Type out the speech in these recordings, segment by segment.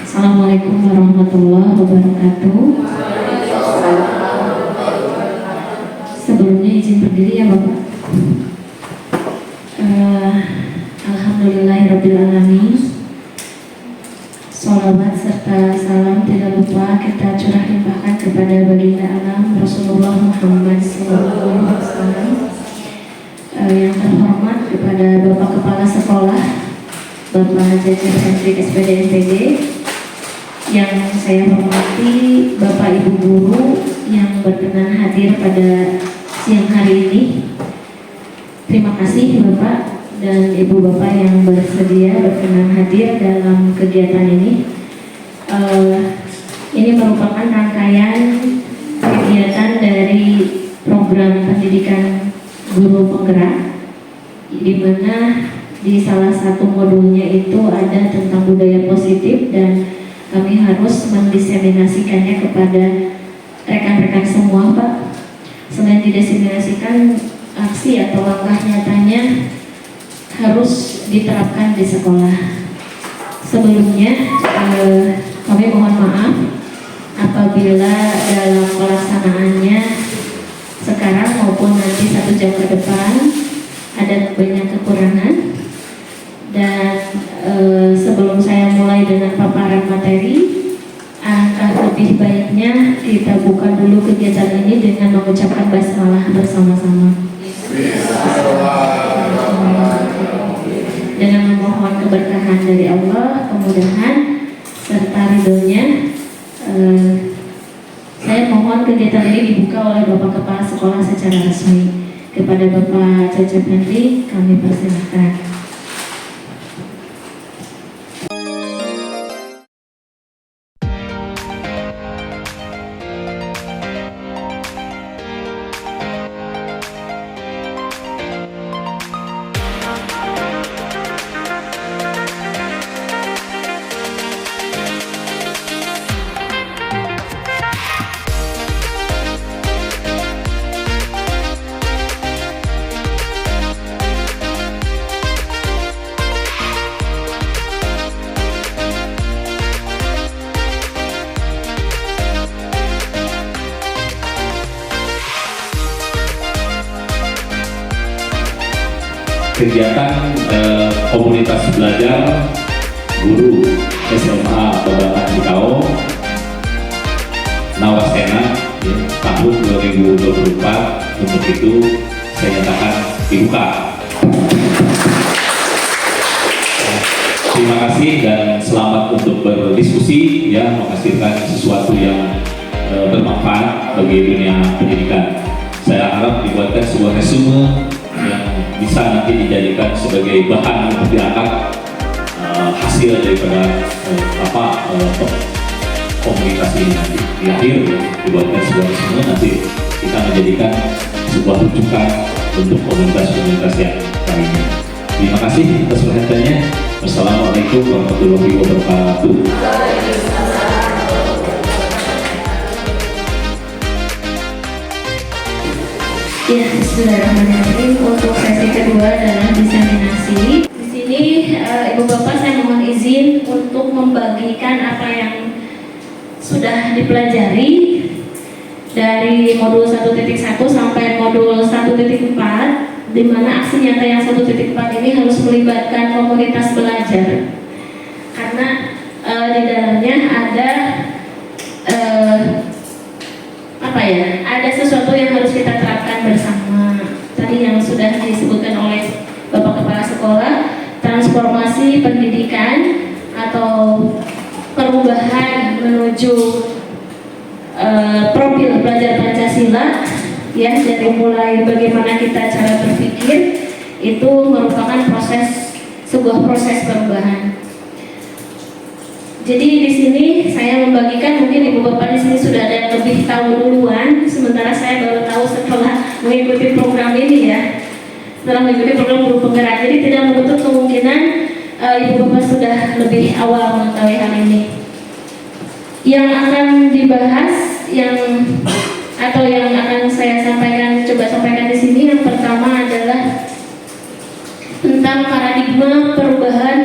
Assalamualaikum warahmatullahi wabarakatuh. Sebelumnya izin berdiri ya Bapak. Alhamdulillahirrabbilalamin. Sholawat serta salam tidak lupa kita curah limpahkan kepada baginda alam Rasulullah Muhammad SAW. Yang terhormat kepada Bapak Kepala Sekolah Bapak Cecep Hendrik SPD MPD, yang saya hormati Bapak Ibu Guru yang berkenan hadir pada siang hari ini. Terima kasih Bapak dan Ibu Bapak yang bersedia berkenan hadir dalam kegiatan ini. Ini merupakan rangkaian kegiatan dari program pendidikan guru penggerak, di mana di salah satu modulnya itu ada tentang budaya positif, dan kami harus mendiseminasikannya kepada rekan-rekan semua Pak. Selain didiseminasikan, aksi atau langkah nyatanya harus diterapkan di sekolah. Sebelumnya kami mohon maaf apabila dalam pelaksanaannya sekarang maupun nanti 1 jam ke depan ada banyak kekurangan. Dan sebelum saya mulai dengan paparan materi, alangkah lebih baiknya kita buka dulu kegiatan ini dengan mengucapkan basmalah bersama-sama. Dengan memohon keberkahan dari Allah, kemudahan serta ridhonya. Saya mohon kegiatan ini dibuka oleh Bapak Kepala Sekolah secara resmi. Kepada Bapak Cecep Hendrik kami persilahkan. Kegiatan komunitas belajar guru SMA Babakan Cikao Nawasena tahun 2024. Untuk itu saya nyatakan dibuka. Terima kasih dan selamat untuk berdiskusi ya, menghasilkan sesuatu yang bermanfaat bagi dunia pendidikan. Saya harap dibuatkan sebuah resume yang bisa nanti dijadikan sebagai bahan untuk diangkat hasil daripada komunikasi ini nanti di akhir dibuatkan sebuah resume, nanti kita menjadikan sebuah rujukan untuk komunitas-komunitas yang lainnya. Terima kasih atas perhatiannya. Wassalamualaikum warahmatullahi wabarakatuh. Ya, bismillahirrahmanirrahim. Untuk sesi kedua adalah diseminasi. Di sini Ibu Bapak saya mohon izin untuk membagikan apa yang sudah dipelajari dari modul 1.1 sampai modul 1.4, di mana aksi nyata yang 1.4 ini harus melibatkan komunitas belajar. Karena di dalamnya ada ada sesuatu yang harus kita terapkan bersama. Tadi yang sudah disebutkan oleh Bapak Kepala Sekolah, transformasi pendidikan atau perubahan menuju profil belajar Pancasila, ya, dari mulai bagaimana kita cara berpikir itu merupakan sebuah proses perubahan. Jadi di sini saya membagikan, mungkin Ibu Bapak di sini sudah ada yang lebih tahu duluan, sementara saya baru tahu setelah mengikuti program ini ya, setelah mengikuti program guru penggerak. Jadi tidak menutup kemungkinan Ibu Bapak sudah lebih awal mengetahui hal ini. Yang akan dibahas yang akan saya coba sampaikan di sini, yang pertama adalah tentang paradigma perubahan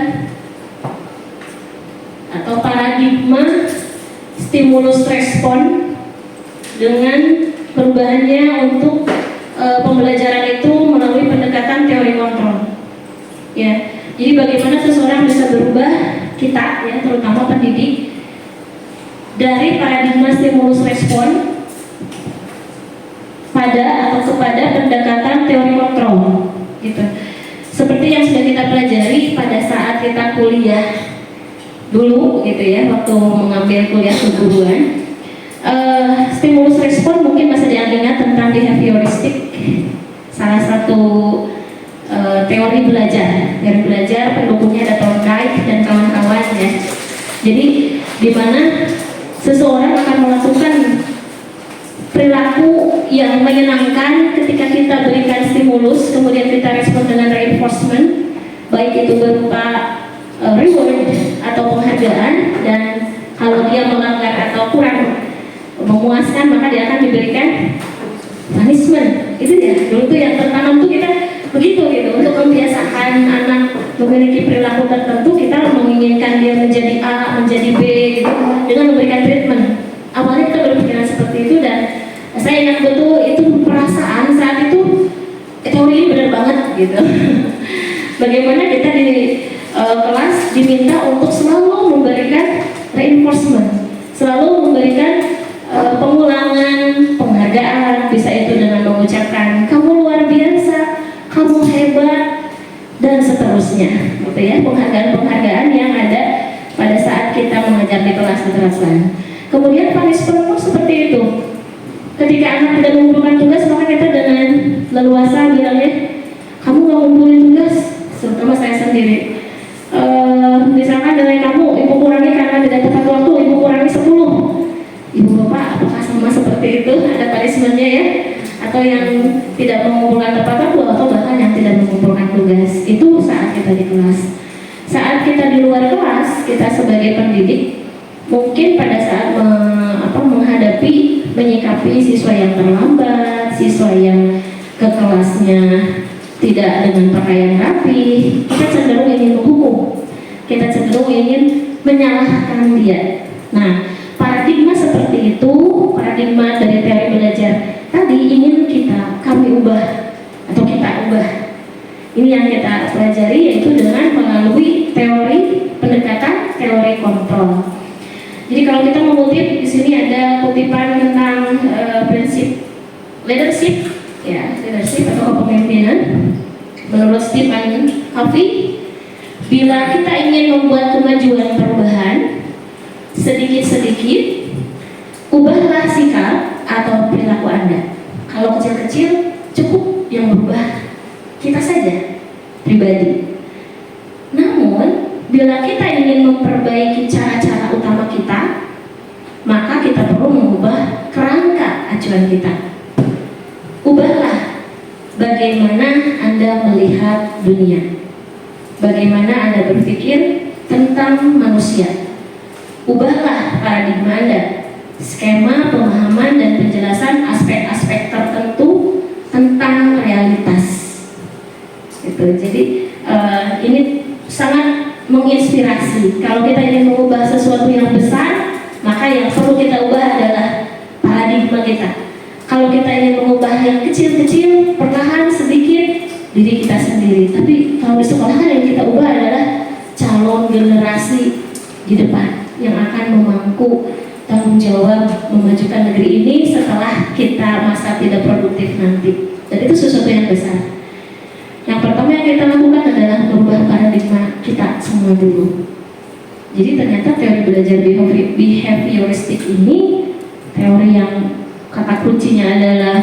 atau paradigma stimulus respon dengan perubahannya untuk pembelajaran itu melalui pendekatan teori kontrol. Ya, jadi bagaimana seseorang bisa berubah, kita ya terutama pendidik, dari paradigma stimulus respon pada atau kepada pendekatan teori kontrol, gitu. Seperti yang sudah kita pelajari pada saat kita kuliah dulu, gitu ya, waktu mengambil kuliah keguruan. Stimulus respon mungkin masih diingat tentang behavioristik, salah satu teori belajar pendukungnya ada Thorndike dan kawan-kawan ya. Jadi di mana seseorang akan melakukan perilaku yang menyenangkan ketika kita berikan stimulus, kemudian kita respon dengan reinforcement, baik itu berupa reward atau penghargaan, dan kalau dia melanggar atau kurang memuaskan maka dia akan diberikan punishment. Itu ya, dulu tuh yang tertanam tuh kita begitu gitu, untuk membiasakan anak memiliki perilaku tertentu, kita menginginkan dia menjadi A, menjadi B gitu, dengan memberikan treatment. Awalnya kita berpikiran seperti itu, dan saya ingat betul itu perasaan saat itu, teori ini benar banget gitu. Bagaimana kita di kelas diminta untuk selalu memberikan reinforcement, selalu memberikan pengulangan, penghargaan, bisa itu dengan mengucapkan kamu luar biasa, kamu hebat, dan seterusnya, gitu ya, penghargaan-penghargaan yang ada pada saat kita mengajar di kelas kekerasan. Kemudian punishment pun seperti itu. Ketika anak tidak mengumpulkan tugas, maka kita dengan leluasa bilangnya, kamu nggak ngumpulin tugas, terutama saya sendiri. Misalkan nilai kamu ibu kurangi karena tidak tepat waktu, ibu kurangi 10. Ibu bapak apakah sama seperti itu, ada punishmentnya ya, atau yang tidak mengumpulkan tepat waktu, atau bahkan yang tidak mengumpulkan tugas. Itu saat kita di kelas. Saat kita di luar kelas, kita sebagai pendidik mungkin pada saat menghadapi, menyikapi siswa yang terlambat, siswa yang ke kelasnya tidak dengan pakaian rapi, kita cenderung ingin menghukum, kita cenderung ingin menyalahkan dia. Nah, paradigma seperti itu, paradigma dari teori belajar tadi ingin kami ubah atau kita ubah. Ini yang kita pelajari, yaitu dengan melalui teori pendekatan teori kontrol. Jadi kalau kita mengutip di sini ada kutipan tentang prinsip leadership, ya, leadership atau kepemimpinan. Menurut Stephen Covey, bila kita ingin membuat kemajuan perubahan sedikit-sedikit, ubahlah sikap atau perilaku Anda. Kalau kecil-kecil, cukup yang berubah kita saja, pribadi. Namun, bila kita ingin memperbaiki cara-cara utama kita, maka kita perlu mengubah kerangka acuan kita. Ubahlah bagaimana Anda melihat dunia, bagaimana Anda berpikir tentang manusia. Ubahlah paradigma Anda, skema pemahaman dan penjelasan aspek-aspek tertentu tentang realitas. Gitu. Jadi ini sangat menginspirasi. Kalau kita ingin mengubah sesuatu yang besar, maka yang perlu kita ubah adalah paradigma kita. Kalau kita ingin mengubah yang kecil-kecil, perlahan sedikit, diri kita sendiri. Tapi kalau di sekolah yang kita ubah adalah calon generasi di depan yang akan memangku tanggung jawab memajukan negeri ini setelah kita masa tidak produktif nanti. Dan itu sesuatu yang besar. Yang pertama yang kita lakukan adalah merubah paradigma kita semua dulu. Jadi ternyata teori belajar behavioristik ini teori yang kata kuncinya adalah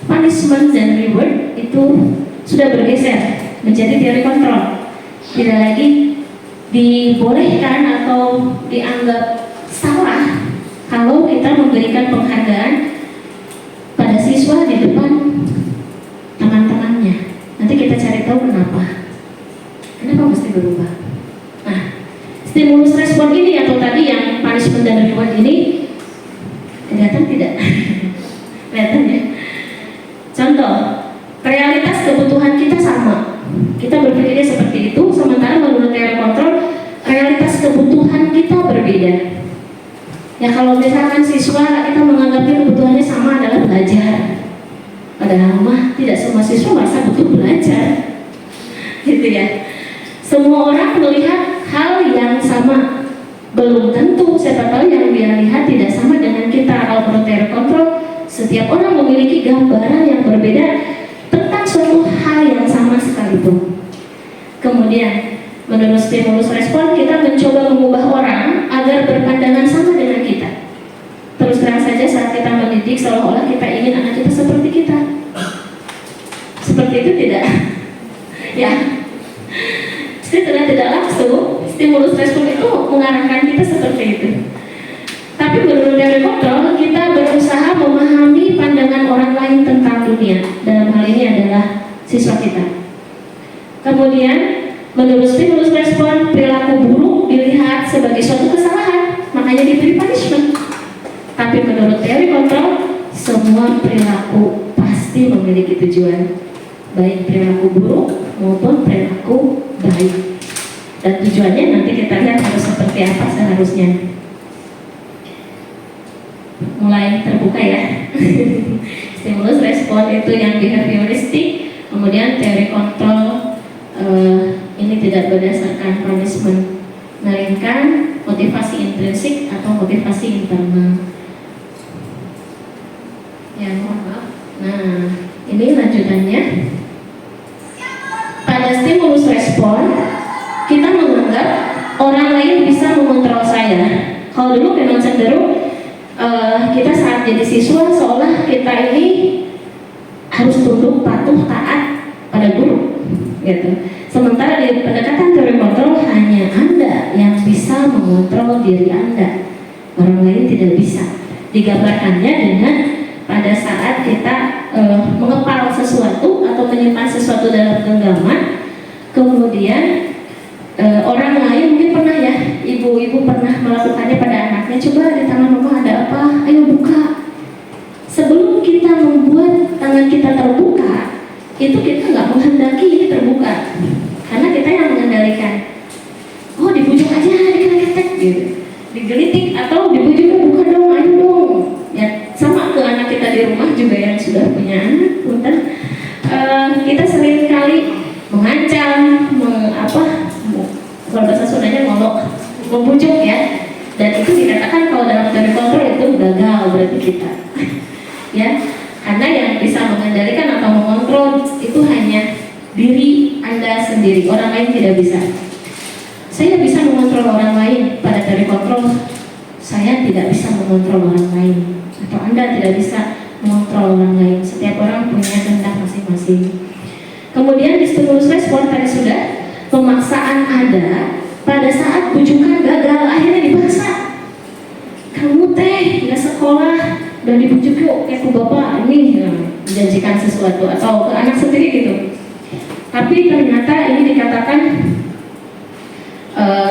punishment dan reward, itu sudah bergeser menjadi teori kontrol. Tidak lagi dibolehkan atau dianggap salah kalau kita memberikan penghargaan pada siswa di depan teman-temannya. Nanti kita cari tahu kenapa mesti berubah. Nah, stimulus respon ini atau tadi yang punishment dan reward ini kelihatan tidak? Kelihatan ya? Contoh, realitas kebutuhan kita sama. Kita berpikirnya seperti itu, sementara menurut teori kontrol realitas kebutuhan kita berbeda. Ya kalau misalkan siswa kita menganggapnya kebutuhannya sama adalah belajar, padahal mah tidak semua siswa merasa butuh belajar, gitu ya. Semua orang melihat hal yang sama, belum tentu siapa tahu yang dia lihat tidak sama dengan kita. Kalau menurut teori kontrol, setiap orang memiliki gambaran yang berbeda tentang suatu hal yang sama sekalipun. Kemudian menurut stimulus respon, kita mencoba mengubah orang agar berpandangan sama dengan kita. Terus terang saja saat kita mendidik seolah-olah kita ingin anak kita seperti kita. Seperti itu tidak? Ya, setelah tidak langsung stimulus respon itu mengarahkan kita seperti itu. Tapi menurut teori kontrol, kita berusaha memahami pandangan orang lain tentang dunia. Dalam hal ini adalah siswa kita. Kemudian menurut stimulus respon, perilaku buruk dilihat sebagai suatu kesalahan, makanya diberi punishment. Tapi menurut teori kontrol, semua perilaku pasti memiliki tujuan, baik perilaku buruk maupun perilaku baik. Dan tujuannya nanti kita lihat harus seperti apa seharusnya. Mulai terbuka ya. Stimulus respon itu yang behavioristik, kemudian teori kontrol ini tidak berdasarkan punishment, melainkan motivasi intrinsik atau motivasi internal. Ya, mohon maaf. Nah, ini lanjutannya. Pada stimulus respon, kita menganggap orang lain bisa mengontrol saya. Kalau dulu memang cenderung kita saat jadi siswa seolah kita ini harus tunduk, patuh, taat pada guru, gitu. Sementara di pendekatan teori kontrol hanya Anda yang bisa mengontrol diri Anda, orang lain tidak bisa. Digambarkannya dengan pada saat kita mengepal sesuatu atau menyimpan sesuatu dalam genggaman, kemudian orang lain mungkin pernah ya, ibu-ibu pernah melakukannya pada anaknya. Coba di tangan mama ada apa? Ayo buka. Sebelum kita membuat tangan kita terbuka, itu kita nggak menghendaki ini terbuka, karena kita yang mengendalikan. Oh, dibujuk aja, diketek gitu, digelitik atau dibujuk, buka dong, ayo dong. Ya sama ke anak kita di rumah juga yang sudah punya anak, punten. Kita sering kali mengancam, kalau bahasa Sundanya ngolok, membujuk ya. Dan itu dikatakan kalau dalam teori kontrol itu gagal berarti kita. Ya, karena yang bisa mengendalikan atau mengontrol itu hanya diri Anda sendiri, orang lain tidak bisa. Saya bisa mengontrol orang lain pada teori kontrol, saya tidak bisa mengontrol orang lain, atau Anda tidak bisa mengontrol orang lain. Setiap orang punya kehendak masing-masing. Kemudian di stimulus respon tadi sudah, pemaksaan ada pada saat bujukan gagal, akhirnya dipaksa. Kamu teh nggak sekolah dan dibujuk yuk kayak ke bapak ini, menjanjikan sesuatu atau ke anak sendiri gitu. Tapi ternyata ini dikatakan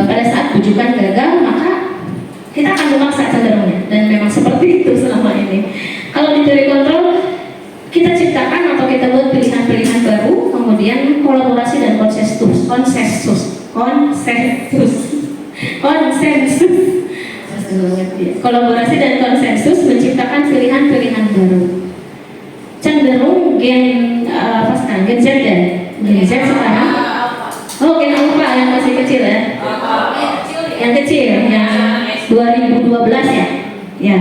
pada saat bujukan gagal, maka kita akan memaksa cenderungnya, dan memang seperti itu selama ini. Kalau di teori kontrol, kita ciptakan atau kita buat pilihan-pilihan baru, kemudian kolaborasi dan konsensus. Kolaborasi dan konsensus menciptakan pilihan-pilihan baru. Cenderung gen Gen Z ya? Gen Z sekarang. Oh, gen alpha yang masih kecil ya? Yang kecil, yang 2012 ya? Ya.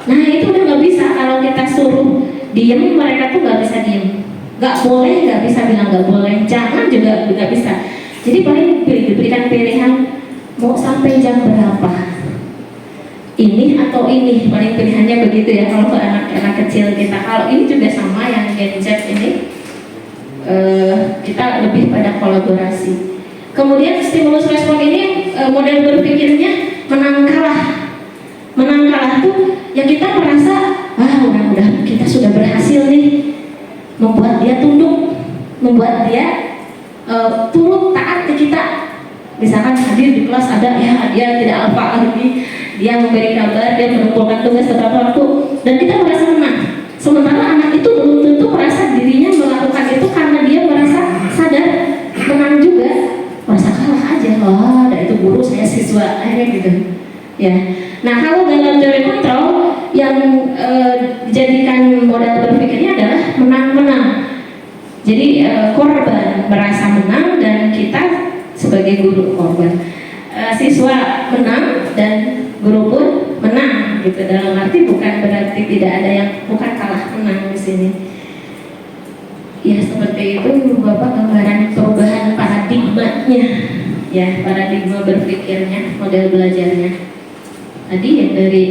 Nah itu udah nggak bisa kalau kita suruh diem, mereka tuh nggak bisa diem. Nggak boleh, nggak bisa bilang nggak boleh. Jangan juga nggak bisa. Jadi paling diberikan pilihan mau sampai jam berapa, ini atau ini, paling pilihannya begitu ya kalau ke anak-anak kecil kita. Kalau ini juga sama yang Gen Z ini, kita lebih pada kolaborasi. Kemudian stimulus respon ini model berpikirnya menang kalah. Menang kalah tuh ya kita merasa udah kita sudah berhasil nih membuat dia tunduk, membuat dia turut taat ke kita. Misalkan hadir di kelas ada ya, dia tidak alfa lagi, dia memberi kabar, dia mengumpulkan tugas tepat waktu, dan kita merasa menang. Sementara anak itu belum tentu merasa dirinya melakukan itu karena dia merasa sadar guru, saya siswa, akhirnya gitu. Ya. Nah, kalau dalam teori kontrol yang dijadikan modal berpikirnya adalah menang-menang. Jadi korban merasa menang dan kita sebagai guru korban. Siswa menang dan guru pun menang gitu. Dalam arti bukan berarti tidak ada yang bukan kalah menang di sini. Ya seperti itu Bapak gambaran perubahan paradigmanya, ya paradigma berpikirnya, model belajarnya. Tadi yang dari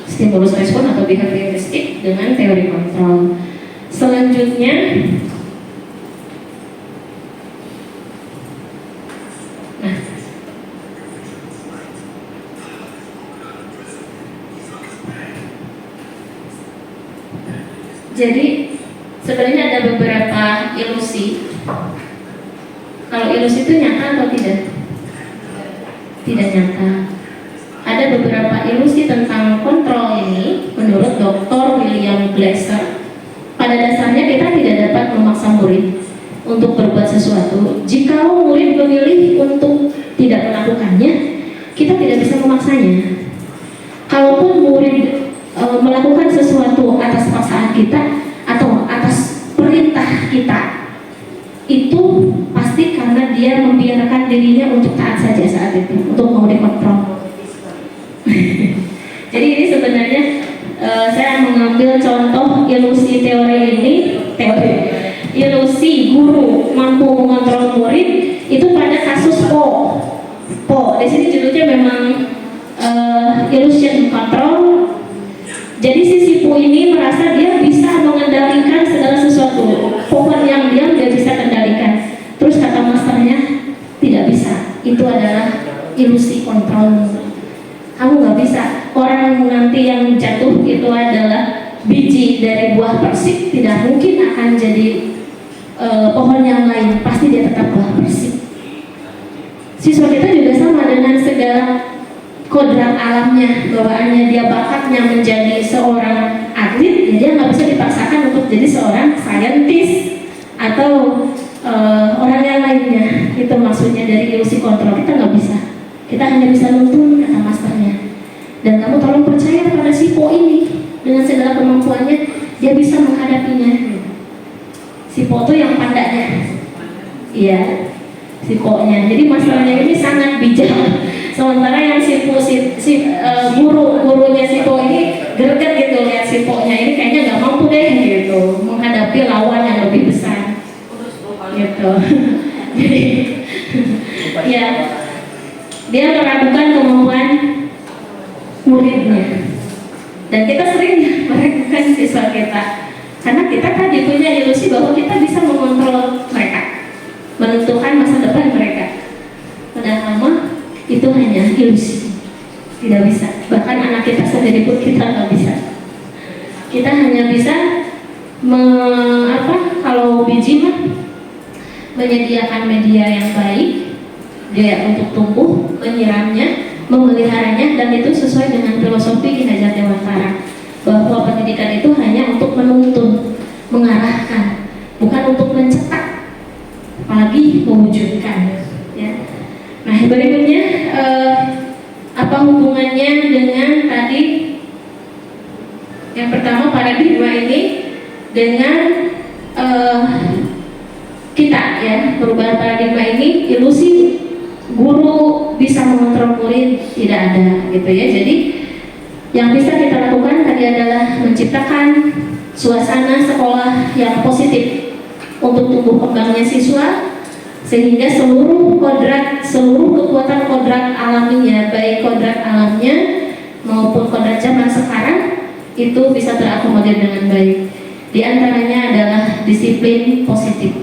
stimulus respon atau behavioristik dengan teori kontrol. Selanjutnya jadi sebenarnya ada beberapa ilusi. Kalau ilusi itu nyata atau tidak? Tidak nyata. Ada beberapa ilusi tentang kontrol ini menurut Dr. William Glasser. Pada dasarnya kita tidak dapat memaksa murid untuk berbuat sesuatu. Jika murid memilih untuk tidak melakukannya, kita tidak bisa memaksanya. Kalaupun murid melakukan sesuatu atas paksaan kita atau atas perintah kita, itu pasti karena dia membiarkan dirinya untuk taat saja saat itu, untuk mau dikontrol. Jadi ini sebenarnya saya mengambil contoh ilusi teori ini, ilusi guru mampu mengontrol murid itu pada kasus Po. Di sini judulnya memang illusion control. Jadi si Sipu ini merasa dia bisa mengendalikan segala sesuatu. Pohon yang diam dia bisa kendalikan. Terus kata masternya tidak bisa. Itu adalah ilusi kontrol. Kamu nggak bisa. Orang nanti yang jatuh itu adalah biji dari buah persik, tidak mungkin akan jadi pohon yang lain. Pasti dia tetap buah persik. Siswa kita juga sama dengan segala kodrat alamnya, bawaannya, dia bakatnya menjadi seorang atlet, ya dia nggak bisa dipaksakan untuk jadi seorang saintis atau orang yang lainnya. Itu maksudnya dari ilusi kontrol. Kita nggak bisa. Kita hanya bisa nuntun kata masternya. Dan kamu tolong percaya pada si Po ini dengan segala kemampuannya, dia bisa menghadapinya. Si Po itu yang pandanya, iya, si Po-nya. Jadi masalahnya ini sangat bijak. Sementara yang gurunya si Po ini greget gitu lihat si Po-nya ini kayaknya nggak mampu deh gitu menghadapi lawan yang lebih besar gitu. Jadi ya dia meragukan kemampuan muridnya, dan kita sering meragukan siswa kita karena kita tadi punya ilusi bahwa kita bisa mengontrol mereka, menentukan masa depan mereka. Padahal itu hanya ilusi, tidak bisa. Bahkan anak kita sendiri pun kita nggak bisa. Kita hanya bisa kalau biji mah menyediakan media yang baik dia untuk tumbuh, menyiramnya, memeliharanya, dan itu sesuai dengan filosofi Ki Hajar Dewantara bahwa pendidikan itu hanya untuk menuntun, mengarahkan, bukan untuk mencetak, apalagi mewujudkan. Ya. Nah berikutnya apa hubungannya dengan tadi yang pertama paradigma ini dengan kita ya, perubahan paradigma ini ilusi guru bisa mengontrol murid tidak ada gitu ya. Jadi yang bisa kita lakukan tadi adalah menciptakan suasana sekolah yang positif untuk tumbuh kembangnya siswa, sehingga seluruh kekuatan kodrat alaminya, baik kodrat alamnya maupun kodrat zaman sekarang itu bisa terakomodir dengan baik. Di antaranya adalah disiplin positif.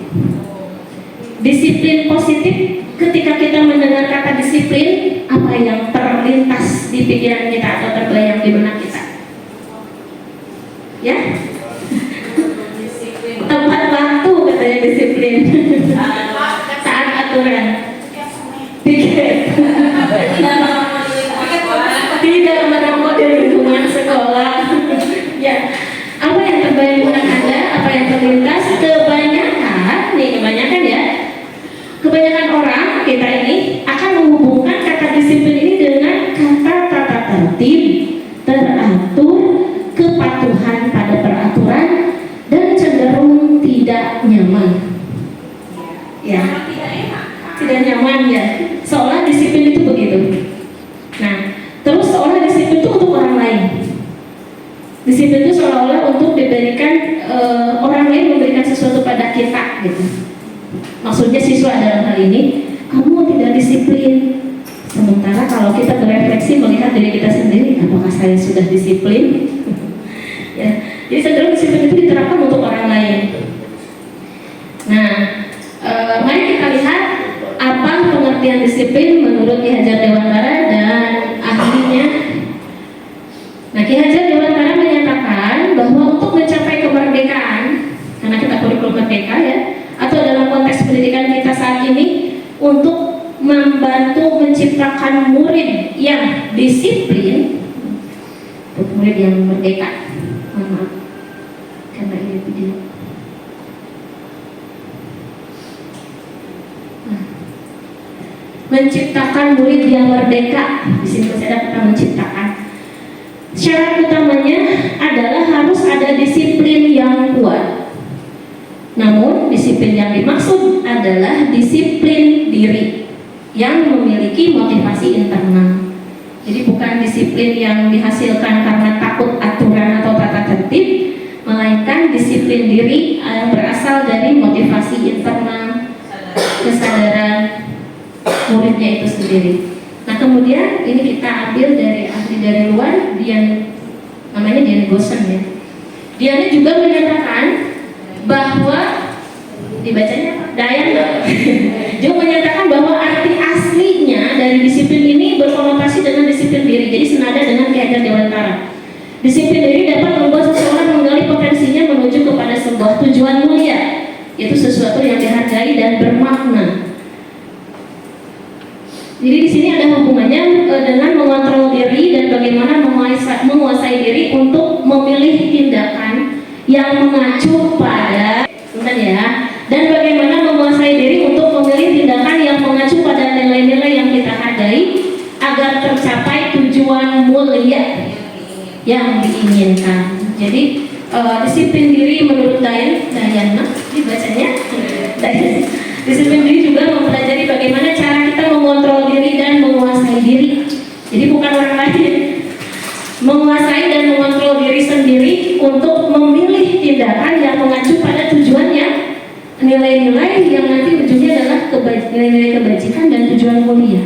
Disiplin positif, ketika kita mendengar kata disiplin, apa yang terlintas di pikiran kita atau terbayang di benak kita? Ya? Tempat waktu katanya disiplin. Taat aturan. Tiket. Tidak merokok di lingkungan sekolah. Ya. Apa yang terbayang di benak Anda? Apa yang terlintas? Kebanyakan ya, kebanyakan orang kita ini akan tertib, teratur, kepatuhan pada peraturan, dan cenderung tidak nyaman. Ya, tidak nyaman ya. Seolah disiplin itu begitu. Nah, terus seolah disiplin itu untuk orang lain. Disiplin itu seolah-olah untuk diberikan orang lain memberikan sesuatu pada kita gitu. Maksudnya siswa dalam hal ini, kamu tidak disiplin. Sementara kalau kita berefleksi melihat diri kita sendiri, apakah saya sudah disiplin? Ya, jadi cenderung disiplin itu diterapkan untuk orang lain. Nah, mari kita lihat apa pengertian disiplin menurut Ki Hajar Dewantara dan ahlinya. Nah, Ki Hajar Dewantara menyatakan bahwa untuk mencapai kemerdekaan, karena kita kurikulum merdeka ya, atau dalam konteks pendidikan kita saat ini, untuk membantu menciptakan murid yang disiplin, untuk murid yang merdeka. Maaf, karena ini video. Menciptakan murid yang merdeka, di sini masih ada kata menciptakan. Syarat utamanya adalah harus ada disiplin yang kuat. Namun disiplin yang dimaksud adalah disiplin diri yang memiliki motivasi internal. Jadi bukan disiplin yang dihasilkan karena takut aturan atau tata tertib, melainkan disiplin diri yang berasal dari motivasi internal, kesadaran muridnya itu sendiri. Nah, kemudian ini kita ambil dari ahli dari luar, namanya Dian Gosen ya. Dia juga menyatakan bahwa dibacanya Dayan juga menyatakan bahwa arti aslinya dari disiplin ini berkonotasi dengan disiplin diri. Jadi senada dengan Ki Hajar Dewantara. Disiplin diri dapat membuat seseorang menggali potensinya menuju kepada sebuah tujuan mulia, yaitu sesuatu yang dihargai dan bermakna. Jadi di sini ada hubungannya dengan mengontrol diri dan bagaimana menguasai diri untuk memilih tindakan yang mengacu pada, dan bagaimana menguasai diri untuk memilih tindakan yang mengacu pada nilai-nilai yang kita hargai agar tercapai tujuan mulia yang diinginkan. Jadi disiplin diri menurut Dayana, dibacanya disiplin diri juga mempelajari bagaimana cara kita mengontrol diri dan menguasai diri. Jadi bukan orang lain, menguasai dan mengontrol diri sendiri untuk memilih tindakan yang mengacu pada tujuannya, nilai-nilai yang nanti ujungnya adalah nilai-nilai kebajikan dan tujuan mulia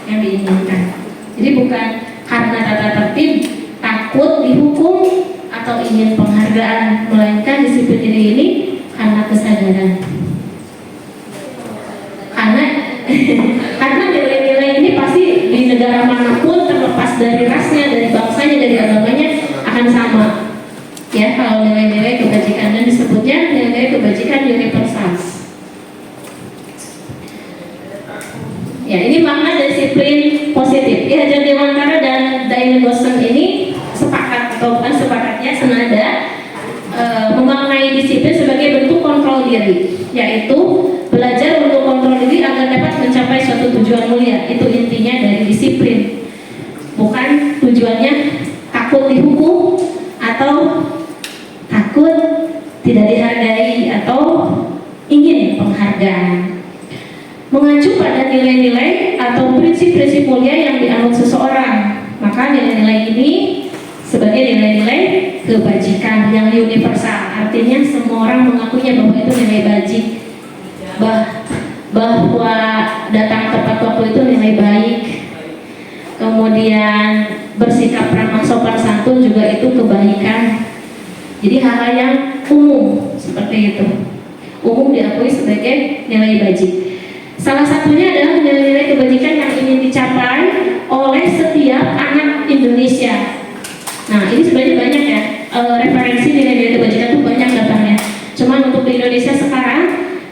yang diinginkan. Jadi bukan karena tata tertib, takut dihukum atau ingin penghargaan, melainkan disiplin diri ini karena kesadaran. Karena nilai-nilai ini pasti di negara manapun, terlepas dari rasnya, dari bangsanya, dari agamanya, akan sama. Ya, kalau nilai-nilai kebajikan, dan disebutnya nilai-nilai kebajikan universal. Ya, ini makna disiplin positif. Ki Hajar Dewantara dan Dian Gosen ini sepakat atau bukan sepakatnya senada memaknai disiplin sebagai bentuk kontrol diri, yaitu belajar untuk kontrol diri agar dapat mencapai suatu tujuan mulia. Itu intinya dari disiplin. Bukan tujuannya takut dihukum atau takut tidak dihargai atau ingin penghargaan. Mengacu pada nilai-nilai atau prinsip-prinsip mulia yang dianut seseorang. Maka nilai-nilai ini sebagai nilai-nilai kebajikan yang universal. Artinya semua orang mengakuinya bahwa itu nilai bajik, bahwa datang tepat waktu itu nilai baik, kemudian bersikap ramah sopan santun juga itu kebaikan. Jadi hal-hal yang umum seperti itu, umum diakui sebagai nilai bajik. Salah satunya adalah nilai-nilai kebajikan yang ingin dicapai oleh setiap anak Indonesia. Nah, ini sebenarnya banyak ya, referensi nilai-nilai kebajikan itu banyak datangnya. Cuman untuk di Indonesia sekarang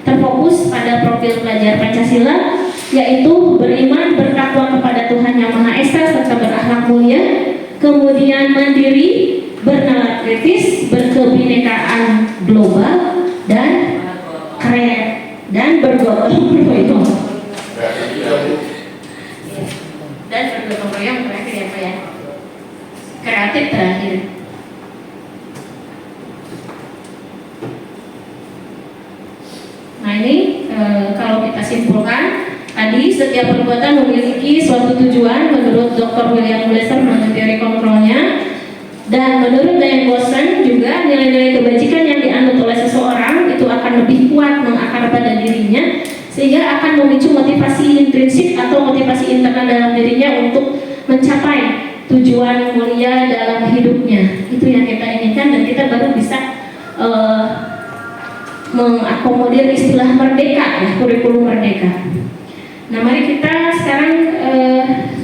terfokus pada profil pelajar Pancasila, yaitu beriman, bertakwa kepada Tuhan Yang Maha Esa serta berakhlak mulia, kemudian mandiri, bernalar kritis, berkebinekaan global, dan keren, dan bergotong royong. Dan bergotong royong terakhir ya Pak ya. kreatif terakhir. Nah ini kalau kita simpulkan, tadi setiap perbuatan memiliki suatu tujuan menurut Dr. William Glasser menurut teori kontrolnya, dan menurut Diane Boston juga nilai-nilai kebajikan yang dianut oleh seseorang itu akan lebih kuat mengakar pada dirinya, sehingga akan memicu motivasi intrinsik atau motivasi internal dalam dirinya untuk mencapai tujuan mulia dalam hidupnya. Itu yang kita inginkan, dan kita baru bisa mengakomodir istilah merdeka, ya, kurikulum merdeka. Nah, mari kita sekarang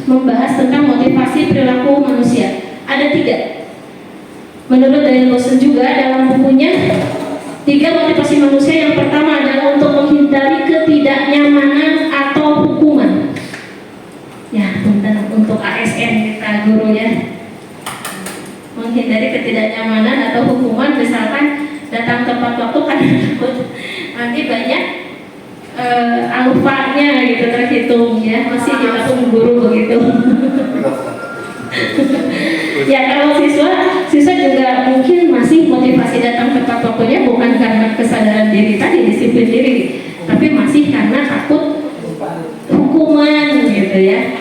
membahas tentang motivasi perilaku manusia. Ada 3. Menurut Diane Boston juga dalam bukunya 3 motivasi manusia. Yang pertama adalah untuk menghindari ketidaknyamanan atau hukuman. Ya, punten untuk ASN kita guru ya. Menghindari ketidaknyamanan atau hukuman, misalkan datang tepat waktu karena takut nanti banyak alfanya gitu terhitung ya, masih kita pun guru begitu. Ya, kalau siswa juga mungkin masih motivasi datang tepat waktunya bukan karena kesadaran diri tadi, disiplin diri, tapi masih karena takut hukuman gitu ya,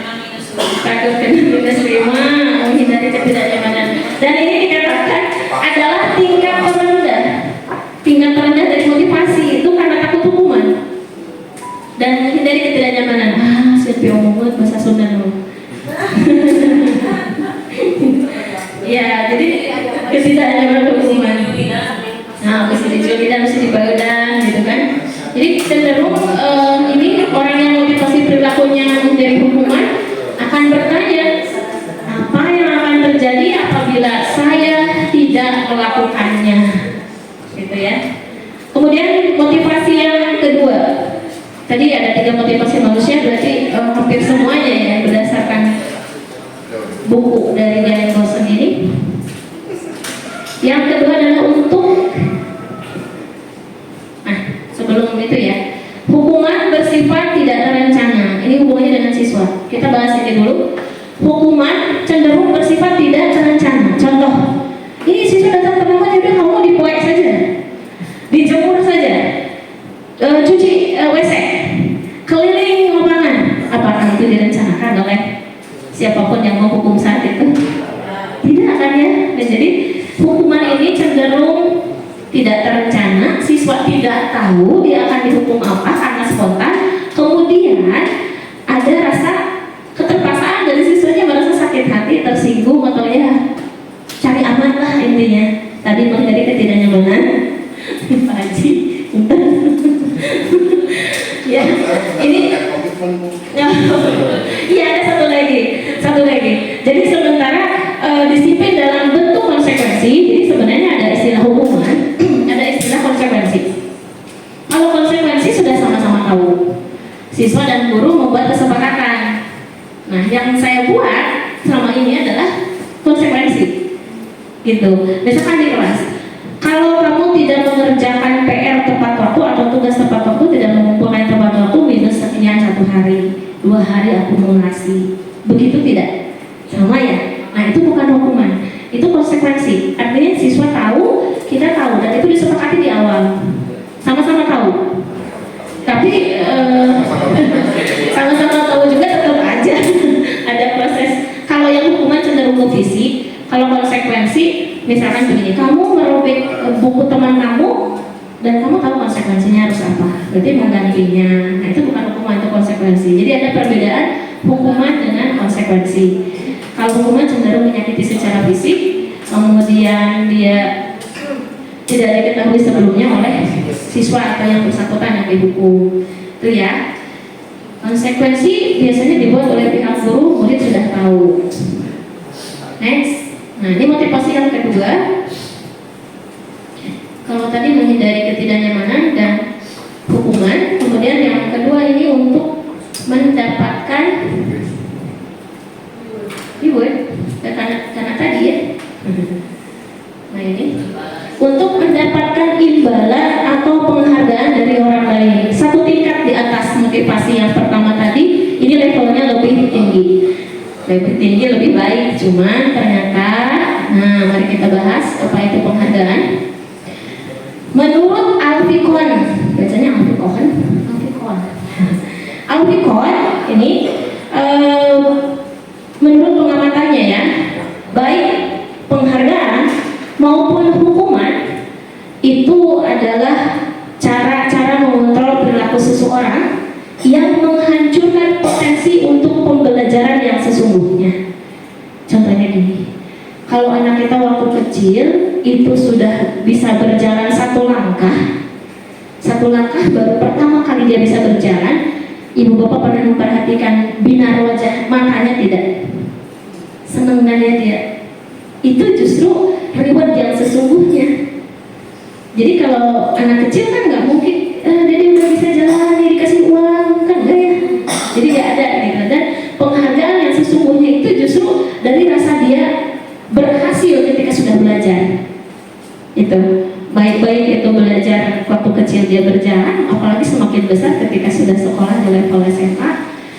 takut kena -5, menghindari ketidaknyamanan. Dan ini dikatakan adalah tingkat terendah dari motivasi itu karena takut hukuman dan menghindari ketidaknyamanan. Siapa yang ngomong bahasa Sunda dong. Ya, jadi ketidaknyamanan hukuman. Nah, mesti dicuri dan mesti dibadan gitu kan. Jadi cenderung ini orang yang motivasi perilakunya menjadi hukuman akan bertanya, apa yang akan terjadi apabila saya tidak melakukannya, gitu ya. Kemudian motivasi yang kedua, tadi ada 3 motivasi manusia, berarti hampir semuanya ya berdasarkan buku dari Diane Boston ini. Yang kedua adalah untuk, sebelum itu ya, hukuman bersifat tidak terencana. Ini hubungannya dengan siswa. Kita bahas ini dulu. Hukuman cenderung bersifat tidak terencana. Contoh, ini siswa datang terlambat, jadi kamu dipoek saja, dijemur saja, cuci WC, keliling lapangan. Apakah itu direncanakan oleh siapapun yang menghukum saat itu? Tidak kan ya? Dan jadi hukuman ini cenderung tidak terencana. Siswa tidak tahu dia akan dihukum apa karena spontan. Kemudian ada rasa keterpaksaan dari siswanya, merasa sakit hati, tersinggung, atau ya cari aman lah intinya. Tadi menghindari ketidaknyamanan. Pak Haji, ya ini iya, ada satu lagi. Jadi sementara disiplin dalam bentuk konsekuensi, jadi sebenarnya ada istilah hukuman, ada istilah konsekuensi. Kalau konsekuensi sudah sama-sama tahu, siswa dan guru membuat kesepakatan. Nah, yang saya buat selama ini adalah konsekuensi, gitu. Misalkan di kelas, kalau kamu tidak mengerjakan PR tepat waktu atau tugas tepat waktu, tidak mengumpulkan tepat waktu, minus sekian 1 hari, 2 hari akumulasi. Begitu tidak? Sama ya? Nah, itu bukan hukuman, itu konsekuensi. Artinya siswa tahu, kita tahu, dan itu disepakati di awal. Sama-sama tahu. Tapi sama-sama tahu juga tetap aja ada proses. Kalau yang hukuman cenderung ke fisik, kalau konsekuensi misalkan begini, kamu merobek buku teman kamu dan kamu tahu konsekuensinya harus apa, berarti menggantinya. Nah, itu bukan hukuman, itu konsekuensi. Jadi ada perbedaan hukuman dengan konsekuensi. Kalau hukuman cenderung menyakiti secara fisik, kemudian dia tidak diketahui sebelumnya oleh siswa atau yang bersangkutan yang dihukum, itu ya. Konsekuensi biasanya dibuat oleh pihak guru, murid sudah tahu. Next. Nah, ini motivasi yang kedua. Kalau tadi menghindari ketidaknyamanan dan hukuman, kemudian yang kedua ini untuk mendapatkan karena tadi ya. Nah, ini untuk mendapatkan imbalan atau penghargaan dari orang lain. Satu tingkat di atas motivasi yang pertama tadi, ini levelnya lebih tinggi, lebih baik. Cuman ternyata kita bahas apa itu penghargaan. Menurut Alfikon, bacanya Alfikon, Alfikon ini menurut pengamatannya ya, baik penghargaan maupun hukuman itu adalah cara-cara mengontrol perilaku seseorang yang menghancurkan potensi untuk pembelajaran yang sesungguhnya. Contohnya gini, kalau anak kita waktu kecil itu sudah bisa berjalan satu langkah baru pertama kali dia bisa berjalan, ibu bapak pernah memperhatikan binar wajah matanya tidak? Seneng kan ya dia? Itu justru reward yang sesungguhnya. Jadi kalau anak kecil kan nggak mungkin dia udah bisa jalan, dikasih uang kan enggak ya? Jadi nggak ada gitu. Dan penghargaan yang sesungguhnya itu justru dari rasa dia berhasil ketika sudah belajar. Itu baik-baik itu belajar waktu kecil dia berjalan, apalagi semakin besar ketika sudah sekolah di level SMA,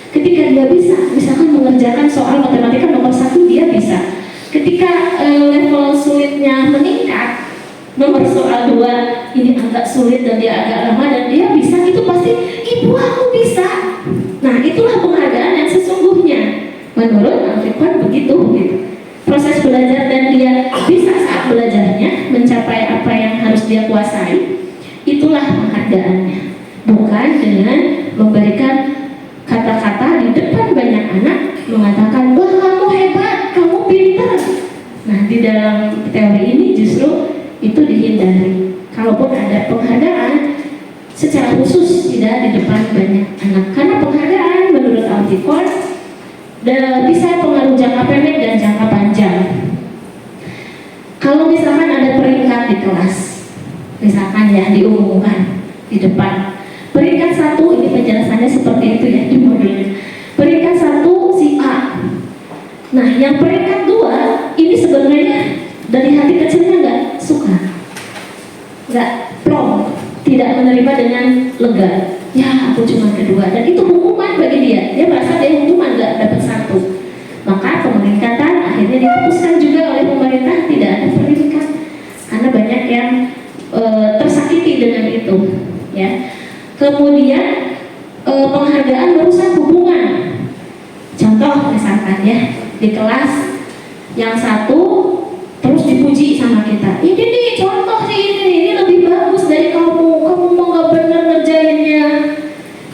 ketika dia bisa misalkan mengerjakan soal matematika nomor 1 dia bisa, ketika level sulitnya meningkat, nomor soal 2 ini agak sulit dan dia agak lama dan dia bisa, itu pasti ibu aku bisa. Nah itulah penghargaan yang sesungguhnya menurut Alfikon begitu gitu. Proses belajar dan dia bisa saat belajarnya mencapai apa yang harus dia kuasai, itulah penghargaannya. Bukan dengan memberikan kata-kata di depan banyak anak mengatakan, wah kamu hebat, kamu pintar. Nah di dalam teori ini justru itu dihindari. Kalaupun ada penghargaan secara khusus tidak di depan banyak anak, karena penghargaan menurut Alfikon bisa pengaruh jangka pendek dan jangka panjang. Kalau misalkan ada peringkat di kelas, misalkan ya diumumkan di depan, peringkat 1, ini penjelasannya seperti itu ya di modulnya. Peringkat 1 si A. Nah yang peringkat 2 ini sebenarnya dari hati kecilnya nggak suka, nggak plong, tidak menerima dengan lega. Ya aku cuma kedua, dan itu hukuman bagi dia. Dia merasa dia hukuman nggak dapat 1. Maka pemeringkatan akhirnya dihapuskan juga oleh pemerintah, tidak ada peringkat karena banyak yang tersakiti dengan itu. Ya. Kemudian penghargaan merusak hubungan. Contoh misalkan ya di kelas yang 1 terus dipuji sama kita. Ini nih contoh sih ini lebih bagus dari kamu mau nggak benar ngerjainnya.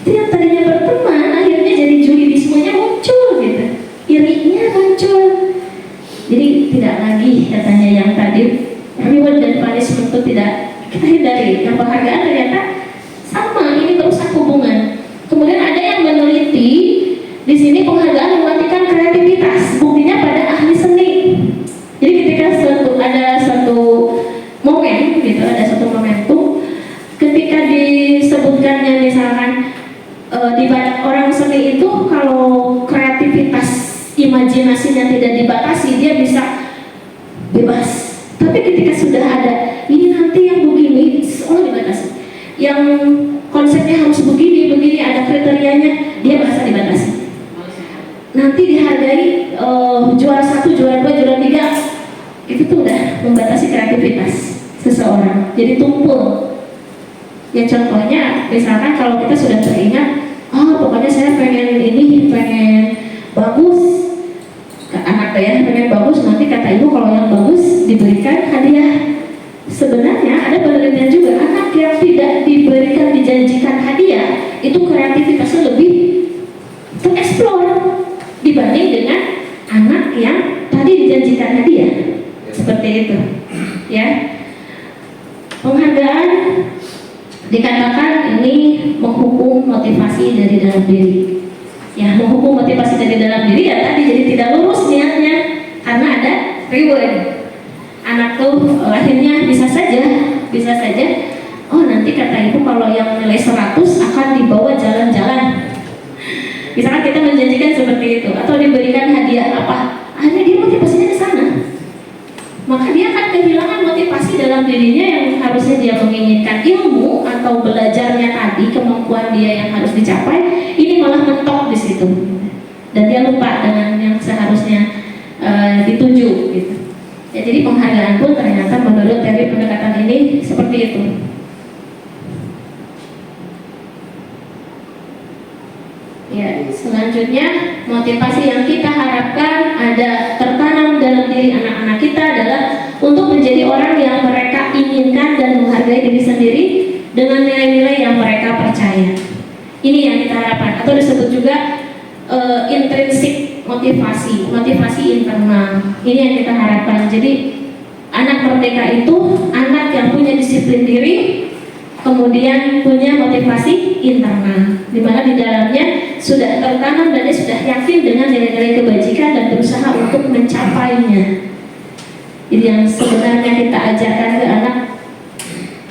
Itu yang tadinya berteman akhirnya jadi juridismenya muncul gitu, irinya muncul. Jadi tidak lagi katanya yang tadi reward dan punishment itu tidak kita hindari. Yang penghargaan ternyata sama, ini merusak hubungan. Kemudian ada yang meneliti di sini penghargaan mematikan kreativitas. Buktinya pada ahli seni. Jadi ketika ada satu momen gitu, ada satu momentum ketika disebutkannya misalkan di orang seni itu kalau kreativitas imajinasinya tidak dibatasi dia bisa bebas. Tapi ketika sudah ada ini nanti yang begini seolah dibatasi, yang konsepnya harus begini ada kriterianya, dia merasa dibatasi. Nanti dihargai juara 1, juara 2, juara 3, itu tuh udah membatasi kreativitas seseorang, jadi tumpul. Ya contohnya misalkan kalau kita sudah teringat, pokoknya saya pengen bagus, anak saya pengen bagus, nanti kata ibu kalau yang bagus diberikan hadiah. Sebenarnya ada penelitian juga, anak yang tidak diberikan dijanjikan hadiah itu kreativitasnya lebih tereksplor dibanding dengan anak yang tadi dijanjikan hadiah. Seperti itu ya. Penghargaan dikatakan ini menghukum motivasi dari dalam diri. Ya, menghukum motivasi dari dalam diri ya tadi, jadi tidak lurus niatnya karena ada reward. Anak tuh akhirnya bisa saja nanti kata ibu kalau yang nilai 100 akan dibawa jalan-jalan. Misalkan kita menjanjikan seperti itu, atau diberikan hadiah apa, akhirnya dia motivasinya ke sana. Maka dia akan kehilangan motivasi dalam dirinya yang harusnya dia menginginkan ilmu atau belajarnya tadi, kemampuan dia yang harus dicapai, ini malah mentok di situ. Dan dia lupa dengan yang seharusnya dituju gitu. Ya, jadi penghargaan pun ternyata menurut teori pendekatan ini seperti itu. Ya, selanjutnya motivasi yang kita harapkan ada tertanam dalam diri anak-anak kita adalah untuk menjadi orang yang mereka inginkan dan menghargai diri sendiri dengan nilai-nilai yang mereka percaya. Ini yang kita harapkan, atau disebut juga intrinsik motivasi internal. Ini yang kita harapkan. Jadi anak merdeka itu anak yang punya disiplin diri, kemudian punya motivasi internal, di mana di dalamnya sudah tertanam dan dia sudah yakin dengan nilai-nilai kebajikan dan berusaha untuk mencapainya. Jadi yang sebenarnya kita ajarkan ke anak,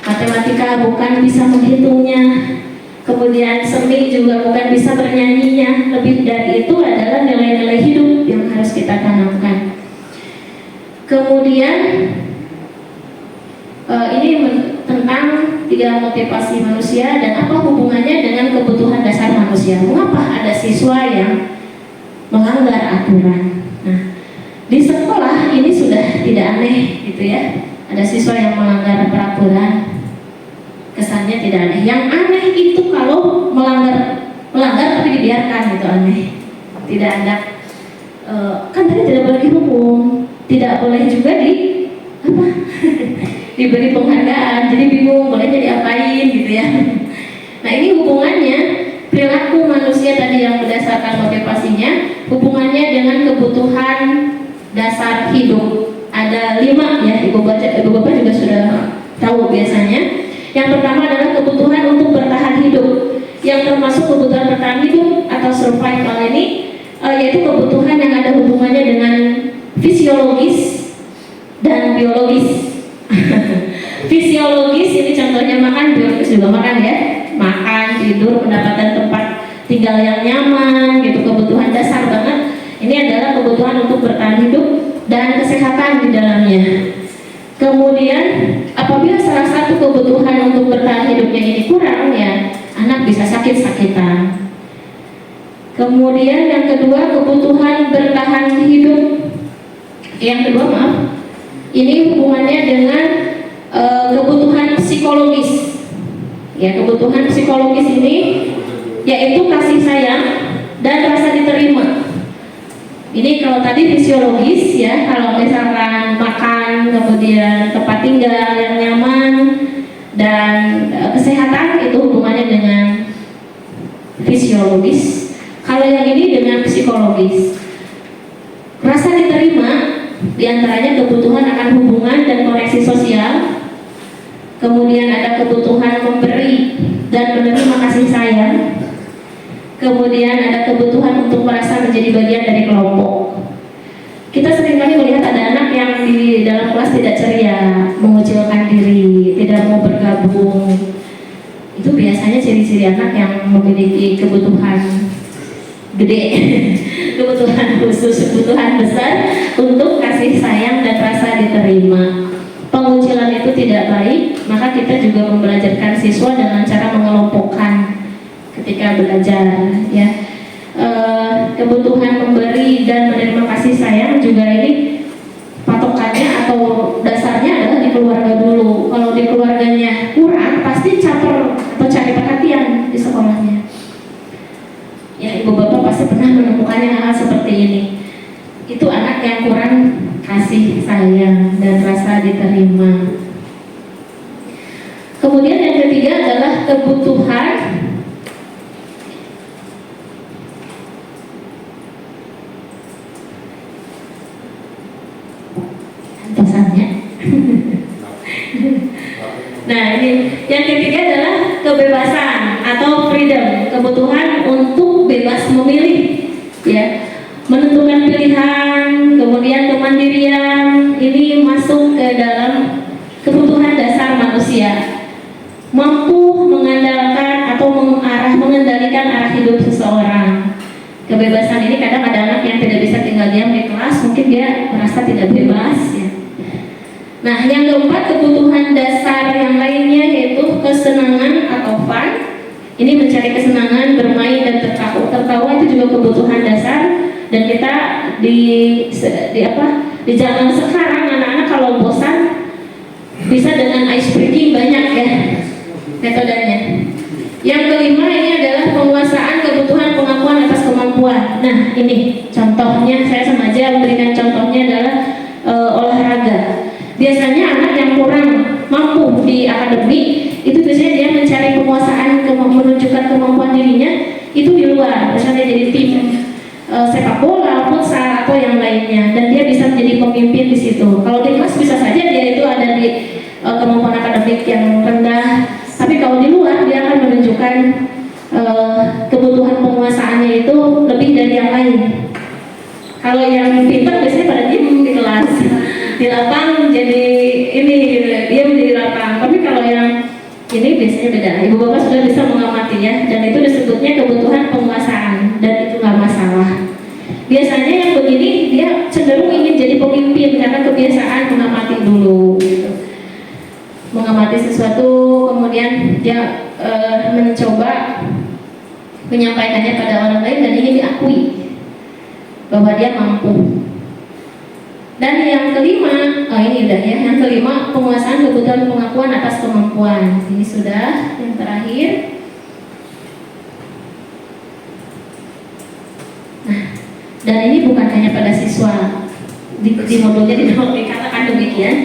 matematika bukan bisa menghitungnya, kemudian seni juga bukan bisa bernyanyinya. Lebih dari itu adalah nilai-nilai hidup yang harus kita tanamkan. Kemudian ini tentang 3 motivasi manusia dan apa hubungannya dengan kebutuhan dasar manusia. Mengapa ada siswa yang melanggar aturan? Nah, di sekolah ini sudah tidak aneh gitu ya. Ada siswa yang melanggar peraturan, kesannya tidak aneh. Yang aneh itu kalau melanggar tapi dibiarkan, gitu aneh. Tidak ada kan tadi tidak boleh dihukum, tidak boleh juga diberi penghargaan, jadi bingung boleh jadi apain gitu ya. Nah, ini hubungannya perilaku manusia tadi yang berdasarkan motivasinya, hubungannya dengan kebutuhan dasar hidup. Ada 5 ya, ibu bapak juga sudah tahu biasanya. Yang pertama adalah kebutuhan untuk bertahan hidup, yang termasuk kebutuhan bertahan hidup atau survival ini yaitu kebutuhan yang ada hubungannya dengan fisiologis dan biologis. Fisiologis ini contohnya makan, biologis juga makan ya, makan, tidur, mendapatkan tempat tinggal yang nyaman gitu, kebutuhan dasar banget. Ini adalah kebutuhan untuk bertahan hidup dan kesehatan di dalamnya. Kemudian apabila salah satu kebutuhan untuk bertahan hidupnya ini kurang, ya anak bisa sakit-sakitan. Kemudian yang kedua, kebutuhan bertahan hidup. Yang kedua, ini hubungannya dengan kebutuhan psikologis. Ya, kebutuhan psikologis ini yaitu kasih sayang dan rasa diterima. Ini kalau tadi fisiologis ya, kalau misalkan makan, kemudian tempat tinggal yang nyaman dan kesehatan, itu hubungannya dengan fisiologis. Kalau yang ini dengan psikologis. Rasa diterima diantaranya kebutuhan akan hubungan dan koneksi sosial. Kemudian ada kebutuhan memberi dan menerima kasih sayang. Kemudian ada kebutuhan untuk merasa menjadi bagian dari kelompok. Kita seringkali melihat ada anak yang di dalam kelas tidak ceria, mengucilkan diri, tidak mau bergabung. Itu biasanya ciri-ciri anak yang memiliki kebutuhan gede, kebutuhan khusus, kebutuhan besar untuk kasih sayang dan rasa diterima. Pengucilan itu tidak baik, maka kita juga membelajarkan siswa dengan cara mengelompokkan ketika belajar ya. Kebutuhan memberi dan menerima kasih sayang juga ini patokannya atau dasarnya adalah di keluarga dulu. Kalau di keluarganya kurang, pasti caper atau cari perhatian di sekolahnya. Ya, ibu bapak pasti pernah menemukannya hal seperti ini. Itu anak yang kurang kasih sayang dan rasa diterima. Kemudian yang ketiga adalah kebutuhan pesannya. Nah, ini yang ketiga adalah kebebasan atau freedom, kebutuhan untuk bebas memilih, ya, menentukan pilihan, kemudian kemandirian. Ini masuk ke dalam kebutuhan dasar manusia, mampu mengandalkan atau mengendalikan arah hidup seseorang. Kebebasan ini kadang ada anak yang tidak bisa tinggal diam di kelas, mungkin dia merasa tidak bebas ya. Nah, yang keempat, kebutuhan dasar yang lainnya yaitu kesenangan atau fun. Ini mencari kesenangan, bermain dan tertawa. Tertawa itu juga kebutuhan dasar. Dan kita di zaman sekarang anak-anak Bisa dengan ice breaking, banyak ya metodenya. Yang kelima ini adalah penguasaan kebutuhan pengakuan atas kemampuan. Nah ini contohnya, saya sengaja memberikan contohnya adalah olahraga. Biasanya anak yang kurang mampu di akademik itu biasanya dia mencari penguasaan menunjukkan kemampuan dirinya itu di luar, misalnya jadi tim sepak bola, futsal atau yang lainnya, dan dia bisa menjadi pemimpin di situ. Kalau di kelas bisa saja dia itu ada di kemampuan akademik yang rendah, tapi kalau di luar dia akan menunjukkan kebutuhan penguasaannya itu lebih dari yang lain. Kalau yang pintar biasanya pada diem di kelas, di lapang jadi ini diam di lapang. Tapi kalau yang ini biasanya beda. Ibu bapak sudah bisa mengamati ya, dan itu disebutnya kebutuhan penguasaan, dan itu nggak masalah. Biasanya yang begini dia cenderung ingin jadi pemimpin karena kebiasaan mengamati dulu, gitu. Mengamati sesuatu, kemudian dia mencoba menyampaikannya pada orang lain dan ingin diakui bahwa dia mampu. Dan yang kelima, ini udah ya, yang kelima penguasaan kebutuhan pengakuan atas kemampuan. Ini sudah yang terakhir. Nah, dan ini bukan hanya pada siswa, di modulnya dikatakan demikian.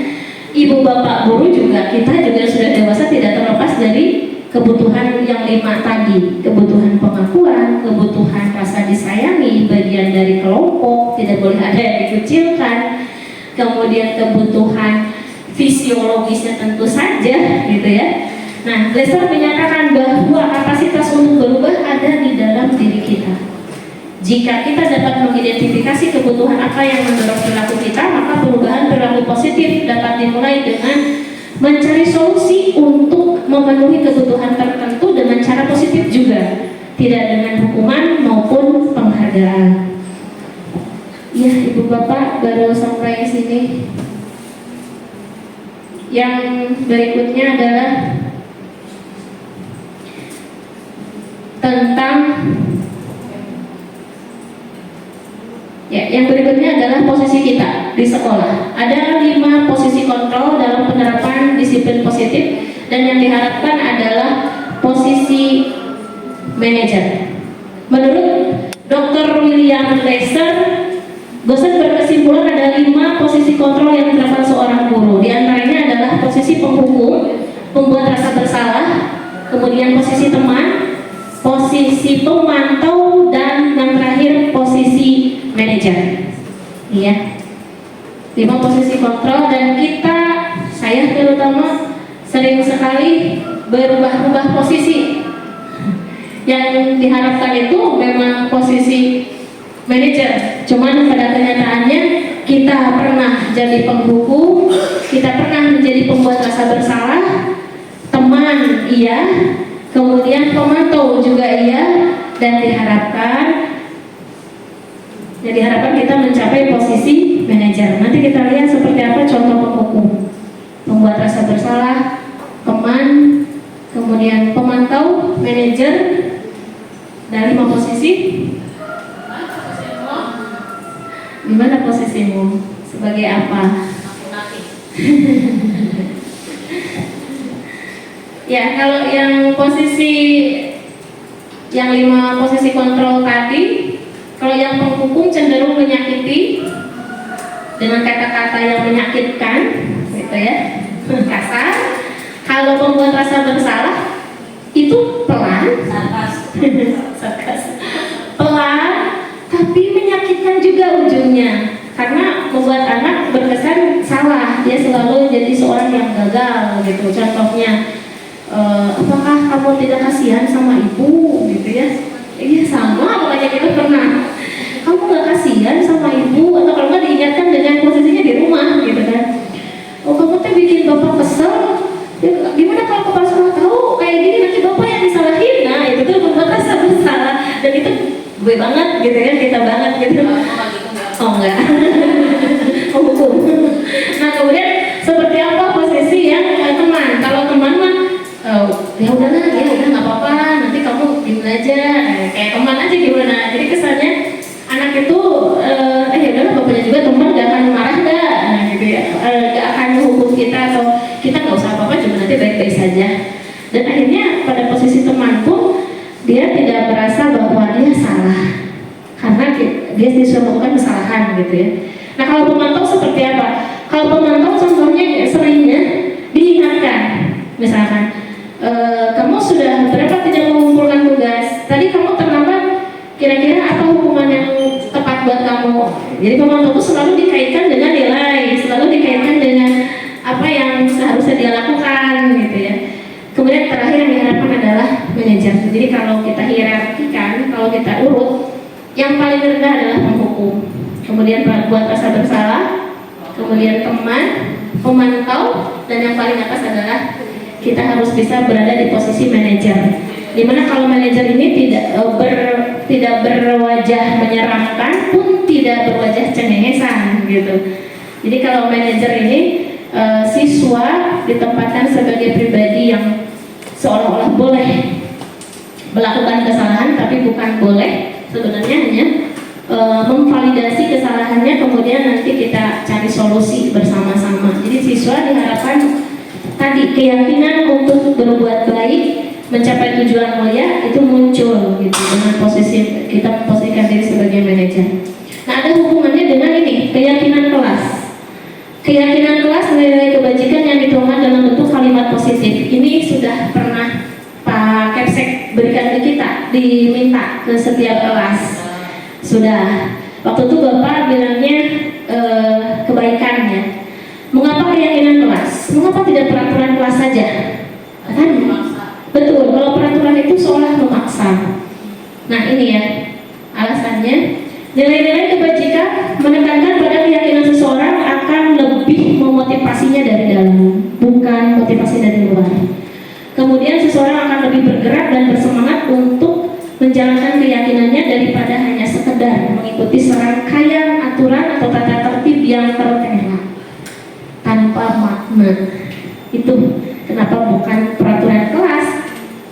Ibu bapak guru juga, kita juga sudah dewasa tidak terlepas dari kebutuhan yang 5 tadi. Kebutuhan pengakuan, kebutuhan rasa disayangi, bagian dari kelompok, tidak boleh ada yang dikucilkan. Kemudian kebutuhan fisiologisnya tentu saja, gitu ya. Nah, Lester menyatakan bahwa kapasitas untuk berubah ada di dalam diri kita. Jika kita dapat mengidentifikasi kebutuhan apa yang mendorong perilaku kita, maka perubahan perilaku positif dapat dimulai dengan mencari solusi untuk memenuhi kebutuhan tertentu dengan cara positif juga, tidak dengan hukuman maupun penghargaan. Ya, ibu bapak baru sampai sini. Yang berikutnya adalah tentang yang berikutnya adalah posisi kita di sekolah. Ada 5 posisi kontrol dalam penerapan disiplin positif, dan yang diharapkan adalah posisi manajer. Menurut Dr. William Lester, dosen berkesimpulan ada 5 posisi kontrol yang diterapkan seorang guru. Di antaranya adalah posisi penghukum, pembuat rasa bersalah, kemudian posisi teman, posisi pemantau, dan yang terakhir posisi manajer. Iya, 5 posisi kontrol, dan saya terutama sering sekali berubah-ubah posisi. Yang diharapkan itu memang posisi manajer, cuman pada kenyataannya kita pernah jadi penghukum, kita pernah menjadi pembuat rasa bersalah, teman iya, kemudian pemantau juga iya, dan diharapkan kita mencapai posisi manajer. Nanti kita lihat seperti apa contoh penghukum, pembuat rasa bersalah, teman, kemudian pemantau, manajer, dan 5 posisi. Gimana posisimu? Sebagai apa? Ya, kalau yang posisi yang 5 posisi kontrol tadi, kalau yang penghukum cenderung menyakiti dengan kata-kata yang menyakitkan, gitu ya, kasar. Kalau pembuat rasa bersalah itu pelan, sarkas, pelan, tapi menyakitkan juga ujungnya, karena membuat anak berkesan salah, dia selalu jadi seorang yang gagal, gitu. Contohnya, apakah kamu tidak kasihan sama ibu, gitu ya? Iya sama, pokoknya kita pernah. Kamu gak kasihan sama ibu, atau kalau nggak diingatkan dengan posisinya di rumah, gitu kan? Oh, kamu tuh bikin bapak kesel. Gimana kalau kepala sekolah tahu kayak gini, nanti bapak yang disalahin? Nah, itu tuh membuat rasa bersalah, dan itu gue banget, gitu kan? Kita banget, gitu. Oh enggak. Oh hukum. Nah, kemudian seperti apa posisi yang teman? Kalau teman mah ya udahlah, ya udah nggak apa-apa, nanti kamu gimana aja, kayak teman aja gimana. Jadi kesannya anak itu ya udah adalah bapaknya juga teman, gak akan marah gak, nah gitu ya, gak akan menghukum kita atau kita nggak usah apa-apa, cuma nanti baik-baik saja. Dan akhirnya pada posisi teman pun dia tidak merasa bahwa dia salah karena dia disuruh melakukan kesalahan gitu ya. Nah kalau pemantau seperti apa? Kalau pemantau contohnya seringnya diingatkan, misalkan kamu sudah berapa tidak mengumpulkan tugas, tadi kamu terlambat, kira-kira apa hukuman yang tepat buat kamu. Jadi pemantau itu selalu dikaitkan dengan nilai, selalu dikaitkan dengan apa yang seharusnya dia lakukan gitu ya. Kemudian terakhir yang diharapkan adalah manajer. Jadi kalau kita hierarkikan, kalau kita urut, yang paling rendah adalah penghukum, kemudian buat rasa bersalah, kemudian teman, pemantau, dan yang paling atas adalah kita harus bisa berada di posisi manajer. Dimana kalau manajer ini tidak berwajah menyeramkan pun tidak berwajah cengengesan gitu. Jadi kalau manajer ini siswa ditempatkan sebagai pribadi yang seolah-olah boleh melakukan kesalahan, tapi bukan boleh, sebenarnya hanya memvalidasi kesalahannya, kemudian nanti kita cari solusi bersama-sama. Jadi siswa diharapkan tadi keyakinan untuk berbuat baik, mencapai tujuan mulia itu muncul gitu dengan posisi kita posisikan diri sebagai manajer. Nah ada hubungannya dengan ini keyakinan kelas. Keyakinan kelas, nilai kebajikan yang dituangkan dalam bentuk kalimat positif. Ini sudah pernah Pak Kepsek berikan ke kita, diminta ke setiap kelas. Sudah. Waktu itu Bapak bilangnya kebaikannya. Mengapa keyakinan kelas? Mengapa tidak peraturan kelas saja? Kan? Betul, kalau peraturan itu seolah memaksa. Nah ini ya alasannya. Nilai-nilai kebajikan menekankan pada keyakinan seseorang akan lebih memotivasinya dari dalam, bukan motivasi dari luar. Kemudian seseorang akan lebih bergerak dan bersemangat untuk menjalankan keyakinannya daripada hanya sekedar mengikuti serangkaian aturan atau tata tertib yang tertera tanpa makna. Itu kenapa bukan peraturan kelas,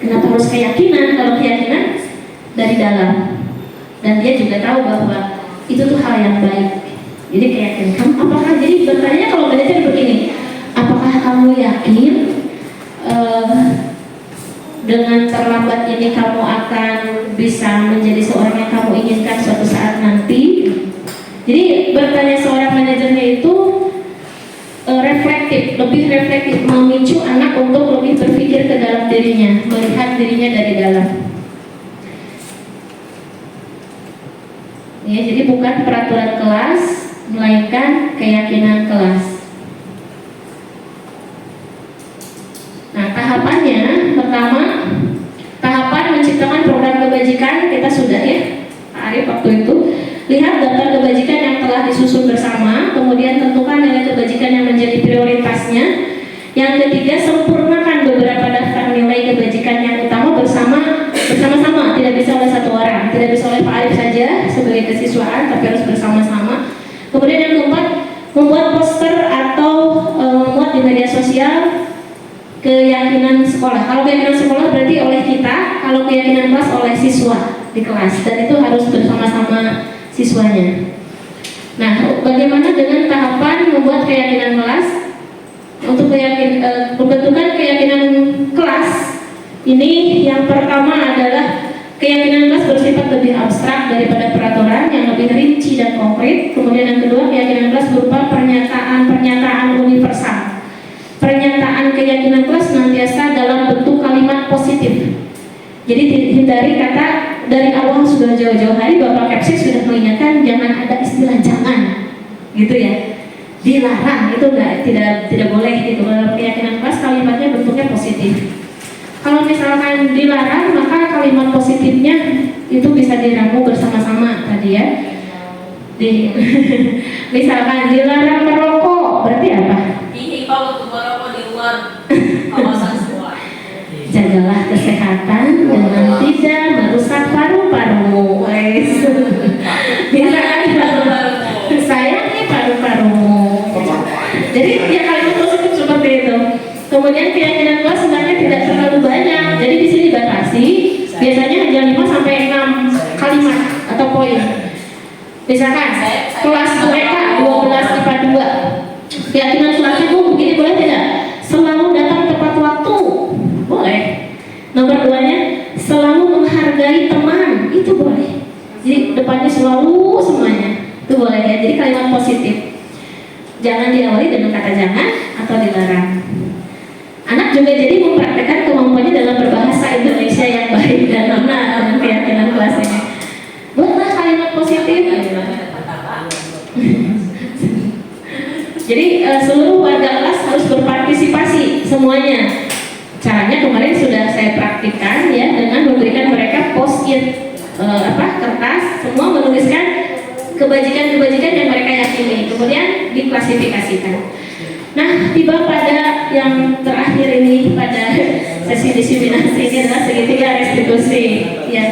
kenapa harus keyakinan, kalau keyakinan dari dalam. Dan dia juga tahu bahwa itu tuh hal yang baik. Jadi keyakinan kamu, apakah, jadi bertanya kalau manajer begini, apakah kamu yakin dengan terlambat ini kamu akan bisa menjadi seorang yang kamu inginkan suatu saat nanti? Jadi bertanya seorang manajernya itu reflektif, lebih reflektif, memicu anak untuk lebih berpikir ke dalam dirinya, melihat dirinya dari dalam. Ya, jadi bukan peraturan kelas, melainkan keyakinan kelas. Nah, tahapannya pertama, tahapan menciptakan program kebajikan kita sudah ya, Pak Arif waktu itu. Lihat daftar kebajikan yang telah disusun bersama, kemudian tentukan nilai kebajikan yang menjadi prioritasnya. Yang ketiga, sempurnakan beberapa daftar nilai kebajikan yang utama bersama-sama, tidak bisa oleh satu orang, tidak bisa oleh Pak Arif saja sebagai kesiswaan, tapi harus bersama-sama. Kemudian yang keempat, membuat poster atau membuat di media sosial keyakinan sekolah. Kalau keyakinan sekolah berarti oleh kita, kalau keyakinan kelas oleh siswa di kelas, dan itu harus bersama-sama siswanya. Nah, bagaimana dengan tahapan membuat keyakinan kelas? Untuk pembentukan keyakinan kelas ini, yang pertama adalah keyakinan kelas bersifat lebih abstrak daripada peraturan yang lebih rinci dan konkret. Kemudian yang kedua, keyakinan kelas berupa pernyataan universal. Pernyataan keyakinan kelas senantiasa dalam bentuk kalimat positif. Jadi hindari kata, dari awal sudah jauh-jauh hari Bapak Kepsek sudah mengingatkan jangan ada istilah jangan, gitu ya. Dilarang, itu tidak boleh gitu. Dalam keyakinan kelas kalimatnya bentuknya positif. Kalau misalkan dilarang, maka kalimat positifnya itu bisa diramu bersama-sama tadi ya. Misalkan dilarang merokok, berarti apa? Dihimbau untuk merokok di luar kawasan sekolah. Jagalah kesehatan dengan tidak merusak paru-parumu. Misalkan sayangi paru-parumu. Jadi ya kalimat positif seperti itu. Kemudian keyakinan kelas sebenarnya tidak terlalu banyak. Jadi di sini dibatasi, biasanya hanya 5 sampai 6 kalimat atau poin. Misalkan kelas mereka 12 IPA 2, keyakinan kelasnya begini, boleh tidak? Selalu datang tepat waktu, boleh. Nomor 2-nya selalu menghargai teman, itu boleh. Jadi depannya selalu semuanya, itu boleh ya. Jadi kalimat positif. Jangan diawali dengan kata jangan atau dilarang. Anak juga jadi mempraktekkan kemampuannya dalam berbahasa Indonesia yang baik dan benar dengan keyakinan kelasnya. Buatlah kalimat positif. Jadi seluruh warga kelas harus berpartisipasi semuanya. Caranya kemarin sudah saya praktikkan ya, dengan memberikan mereka post-it kertas, semua menuliskan kebajikan-kebajikan yang mereka yakini, kemudian diklasifikasikan. Nah, tiba pada yang terakhir ini, pada sesi diseminasi ini adalah segitiga restitusi ya.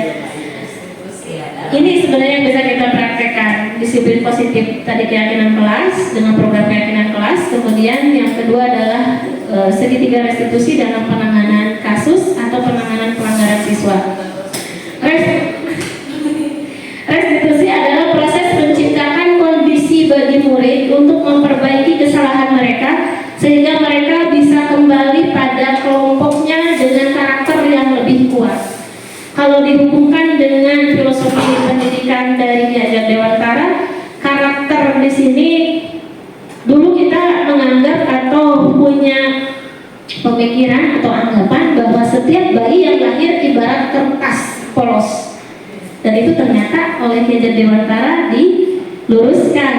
Ini sebenarnya yang bisa kita praktekkan, disiplin positif tadi keyakinan kelas dengan program keyakinan kelas. Kemudian yang kedua adalah segitiga restitusi dalam penanganan kasus atau penanganan pelanggaran siswa. Restitusi adalah proses menciptakan kondisi bagi murid untuk memperbaiki kesalahan mereka sehingga mereka bisa kembali pada kelompoknya dengan karakter yang lebih kuat. Kalau dihubungkan dengan filosofi pendidikan dari Ki Hajar Dewantara, karakter di sini dulu kita menganggap atau punya pemikiran atau anggapan bahwa setiap bayi yang lahir ibarat kertas polos. Dan itu ternyata oleh Ki Hajar Dewantara diluruskan.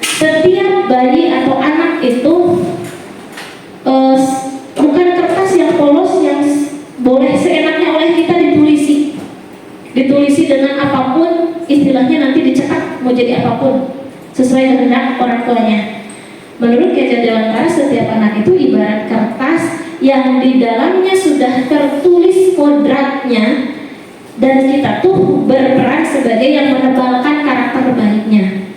Setiap bayi atau anak itu bukan kertas yang polos yang boleh seenaknya oleh kita ditulisi dengan apapun, istilahnya nanti dicetak mau jadi apapun sesuai kehendak orang tuanya. Menurut Ki Hajar Dewantara, setiap anak itu ibarat kertas yang di dalamnya sudah tertulis kodratnya. Dan kita tuh berperan sebagai yang menebalkan karakter baiknya.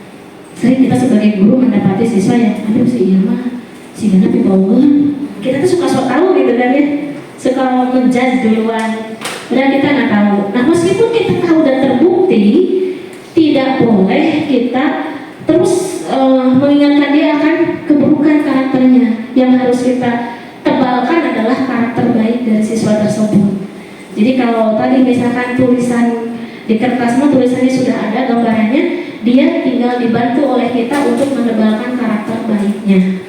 Sering kita sebagai guru mendapati siswa yang, aduh si iya mah, si Gana pibawan. Kita tuh suka sok tahu gitu kan ya, suka menjudge duluan. Padahal kita nggak tahu. Nah meskipun kita tahu dan terbukti, tidak boleh kita terus mengingatkan dia akan keburukan karakternya. Yang harus kita tebalkan adalah karakter baik dari siswa tersebut. Jadi kalau tadi misalkan tulisan di kertas mah tulisannya sudah ada gambarannya, dia tinggal dibantu oleh kita untuk menebalkan karakter baiknya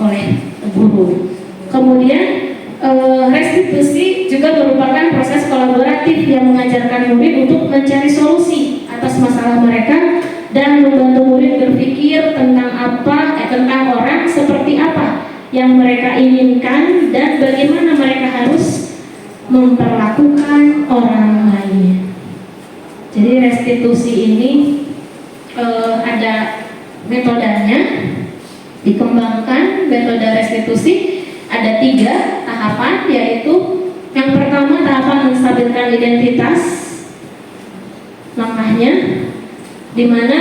oleh guru. Kemudian restitusi juga merupakan proses kolaboratif yang mengajarkan murid untuk mencari solusi atas masalah mereka dan membantu murid berpikir tentang tentang orang seperti apa yang mereka inginkan dan bagaimana mereka harus memperlakukan orang lainnya. Jadi restitusi ini ada metodenya, dikembangkan metode restitusi ada 3 tahapan, yaitu yang pertama tahapan menstabilkan identitas langkahnya, dimana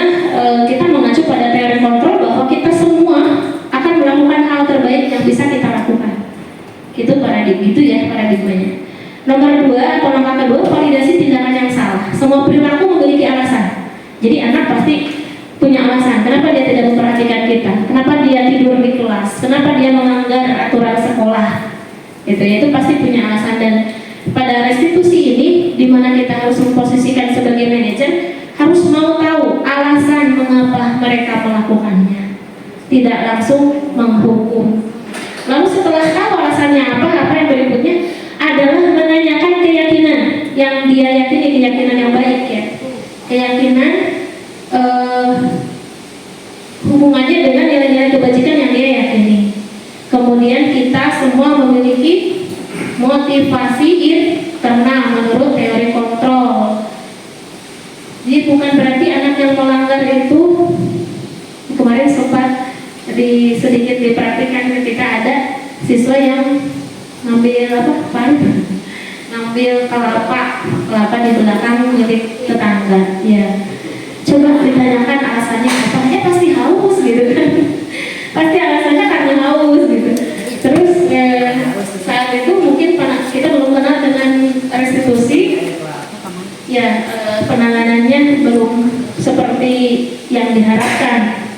kita mengacu pada teori kontrol bahwa kita semua akan melakukan hal terbaik yang bisa kita lakukan. Itu paradigmanya. Nomor 2 atau langkah kedua, validasi tindakan yang salah. Semua perilaku memiliki alasan. Jadi anak pasti punya alasan. Kenapa dia tidak memperhatikan kita? Kenapa dia tidur di kelas? Kenapa dia melanggar aturan sekolah? Itu pasti punya alasan. Dan pada restitusi ini, di mana kita harus memposisikan sebagai manajer, harus mau tahu alasan mengapa mereka melakukannya. Tidak langsung menghukum. Lalu setelah tahu alasannya apa yang berikutnya adalah menanyakan keyakinan yang dia yakini, keyakinan yang baik ya, keyakinan hubungannya dengan nilai-nilai kebajikan yang dia yakini. Kemudian kita semua memiliki motivasi internal menurut teori kontrol. Jadi bukan berarti anak yang melanggar itu, kemarin sempat sedikit dipraktikkan ketika ada siswa yang ngambil ngambil kelapa di belakang milik tetangga ya. Coba ditanyakan alasannya apa, ya pasti haus gitu kan. Pasti alasannya karena haus gitu. Terus saat itu mungkin kita belum kenal dengan restitusi ya, penanganannya belum seperti yang diharapkan.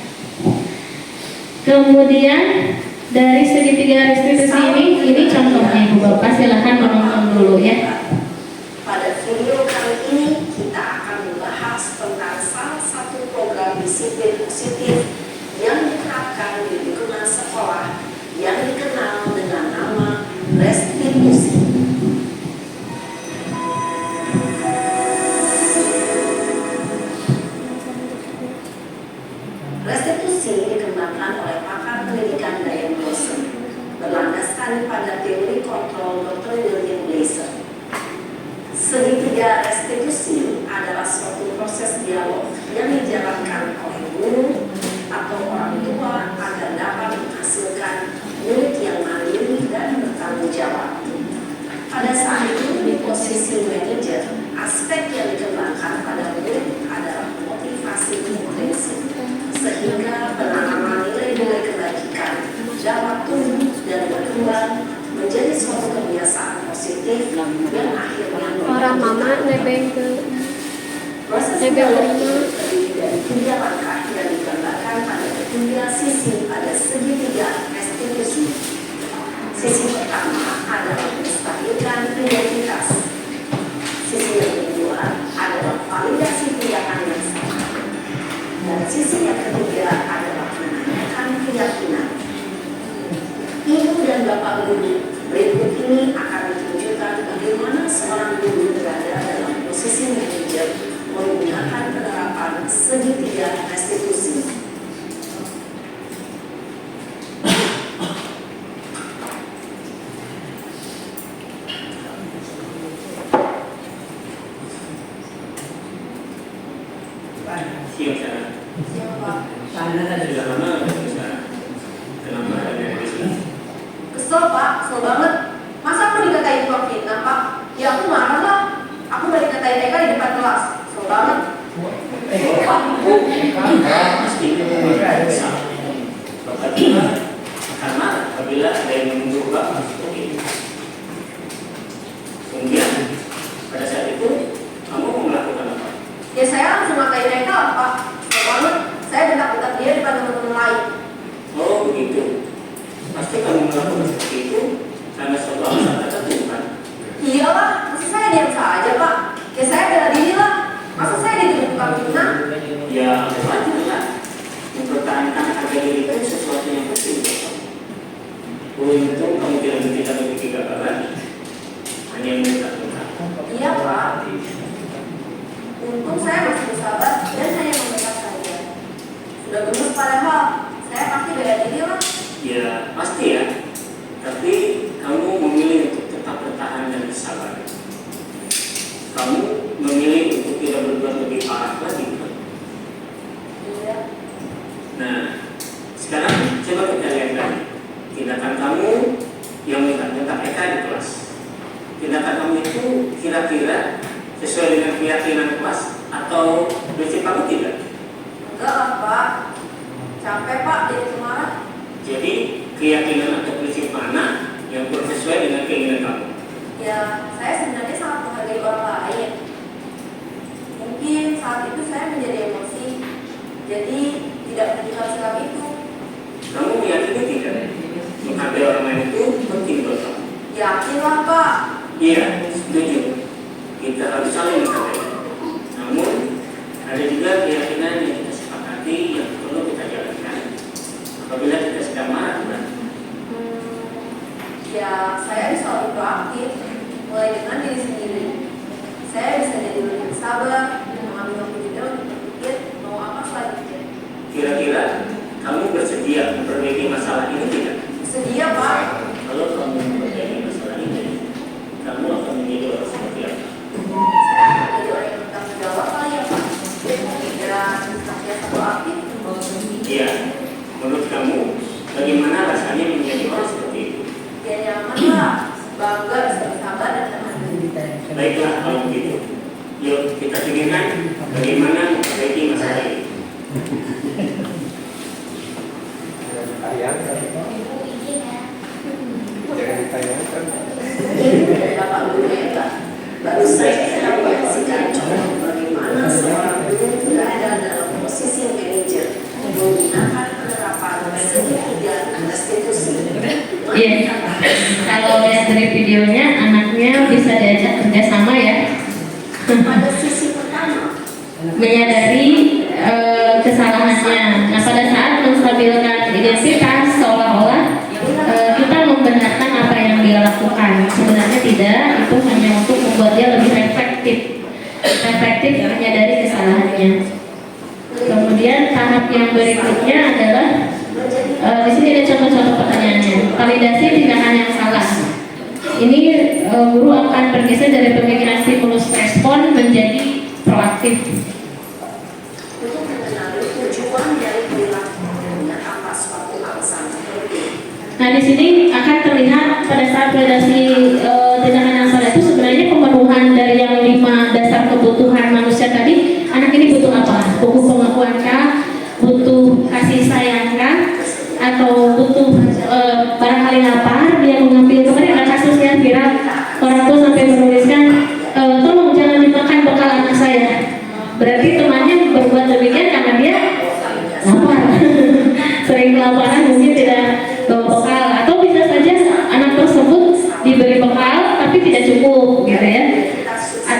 Kemudian dari segitiga restitusi ini contohnya Ibu Bapak, silahkan menonton dulu ya. Pada video kali ini kita akan membahas tentang salah satu program disiplin positif yang diterapkan di lingkungan sekolah yang dikenal dengan nama restitusi. Restitusi dikembangkan oleh pakar pendidikan Diane Lawson, berlandaskan pada teori kontrol Dr. William Glasser. Segitiga restitusi adalah suatu proses dialog yang dijalankan oleh guru atau orang tua agar dapat menghasilkan murid yang mandiri dan bertanggung jawab. Pada saat itu, di posisi manajer, aspek yang dikembangkan pada murid adalah motivasi intrinsik, sehingga penanaman nilai-nilai kebajikan dapat tumbuh dan berkembang menjadi suatu kebiasaan positif yang akhirnya orang mama nebeng ke proses dialog terdiri dari 3 langkah yang digambarkan pada ketiga sisi pada segitiga restitusi. Sisi pertama adalah menstabilkan identitas. Sisi yang kedua adalah validasi tindakan yang sama. Dan sisi yang ketiga adalah menanyakan keyakinan. Ibu dan Bapak guru, berikut ini akan ditunjukkan bagaimana seorang guru berada dalam posisi manajer menggunakan penerapan segitiga restitusi. Siap sana. Siapa? Sudah lama bisa. Kenapa ada di sini? Kesel Pak, kesel banget. Masa aku dikatain tukang fitnah Pak? Ya aku marah lah. Aku gak dikatain TK di depan kelas. Kesel banget. Pasti bisa. Bapak juga karena apabila ada yang menunggu Bapak seperti itu. Kemudian pada saat itu kamu mau melakukan apa? Ya saya langsung ngatain TK lah Pak. Kesel banget. Saya bentak-bentak dia depan teman-teman lain. Oh begitu. Pasti kamu melakukan seperti itu karena suatu alasan tertentu kan? Iyalah, masa saya diam saja Pak? Ya saya bela diri lah. Masa saya dituduh tukang fitnah? Ya wajar lah. Mempertahankan harga diri itu sesuatu yang penting. Untung kamu tidak memiliki gagal lagi. Hanya minta-minta. Iya Pak. Untung saya masih bersabar dan hanya membackup saja. Sudah gemes padahal, saya pasti bela diri lah. Ya pasti ya. Tapi kamu memilih untuk tetap bertahan dan bersabar. Kamu memilih untuk tidak berbuat lebih parah lagi kan? Iya. Nah, sekarang coba kita lihat lagi tindakan kamu yang minta-minta EK di kelas. Tindakan kamu itu kira-kira sesuai dengan keyakinan kelas atau prinsip kamu tidak? Enggak lah Pak. Capek Pak jadi pemarah. Jadi keyakinan atau prinsip mana yang kurang sesuai dengan keinginan kamu? Ya, saya sebenarnya sangat menghargai orang lain. Mungkin saat itu saya menjadi emosi, jadi tidak menunjukkan sikap itu. Kamu meyakini tidak? Menghargai orang lain itu penting buat kamu. Yakinlah Pak. Iya, setuju. Kita harus saling menghargai. Namun ada juga keyakinan yang kita sepakati yang perlu kita jalankan apabila kita sedang marah kan? Ya, saya bisa lebih proaktif, mulai dengan diri sendiri. Saya bisa jadi lebih sabar, mengambil waktu juga untuk berpikir mau apa selanjutnya. Kira-kira kamu bersedia memperbaiki masalah ini tidak? Sedia Pak. Kalau kamu memperbaiki masalah ini, kamu akan menjadi orang seperti apa? Saya akan jadi orang yang bertanggung jawab kali ya Pak. Dan senantiasa proaktif. Iya, menurut kamu bagaimana rasanya menjadi orang seperti itu? Ya nyaman Pak, bangga bisa bersabar dan tenang. Baiklah kalau begitu. Yuk kita pikirkan bagaimana memperbaiki masalah ini. Ibu dan Bapak guru hebat. Baru saya sedang menyaksikan contoh bagaimana seorang guru berada pada sisi pertama. menyadari kesalahannya. Nah, pada saat menstabilkan identitas seolah-olah kita membenarkan apa yang dia lakukan. Sebenarnya tidak, itu hanya untuk membuat dia lebih reflektif menyadari kesalahannya. Kemudian tahap yang berikutnya adalah di sini ada contoh-contoh pertanyaannya. Validasi tindakan yang salah. Ini guru akan bergeser dari pemikiran stimulus respon menjadi proaktif. Untuk mengenali tujuan dari perilaku dan apa suatu alasan tertentu. Nah, di sini akan terlihat pada saat validasi tindakan yang salah itu sebenarnya pemenuhan dari yang 5 dasar kebutuhan manusia tadi. Anak ini butuh apa? Butuh pengakuan kah? Butuh kasih sayang kah? Atau butuh barangkali lapar? Dia mengambil, kemarin ada kasus yang viral, orang tua sampai menuliskan tolong jangan dimakan bekal anak saya. Berarti temannya berbuat demikian karena dia lapar. Sering kelaparan, mungkin tidak bawa bekal, atau bisa saja anak tersebut diberi bekal tapi tidak cukup gitu ya,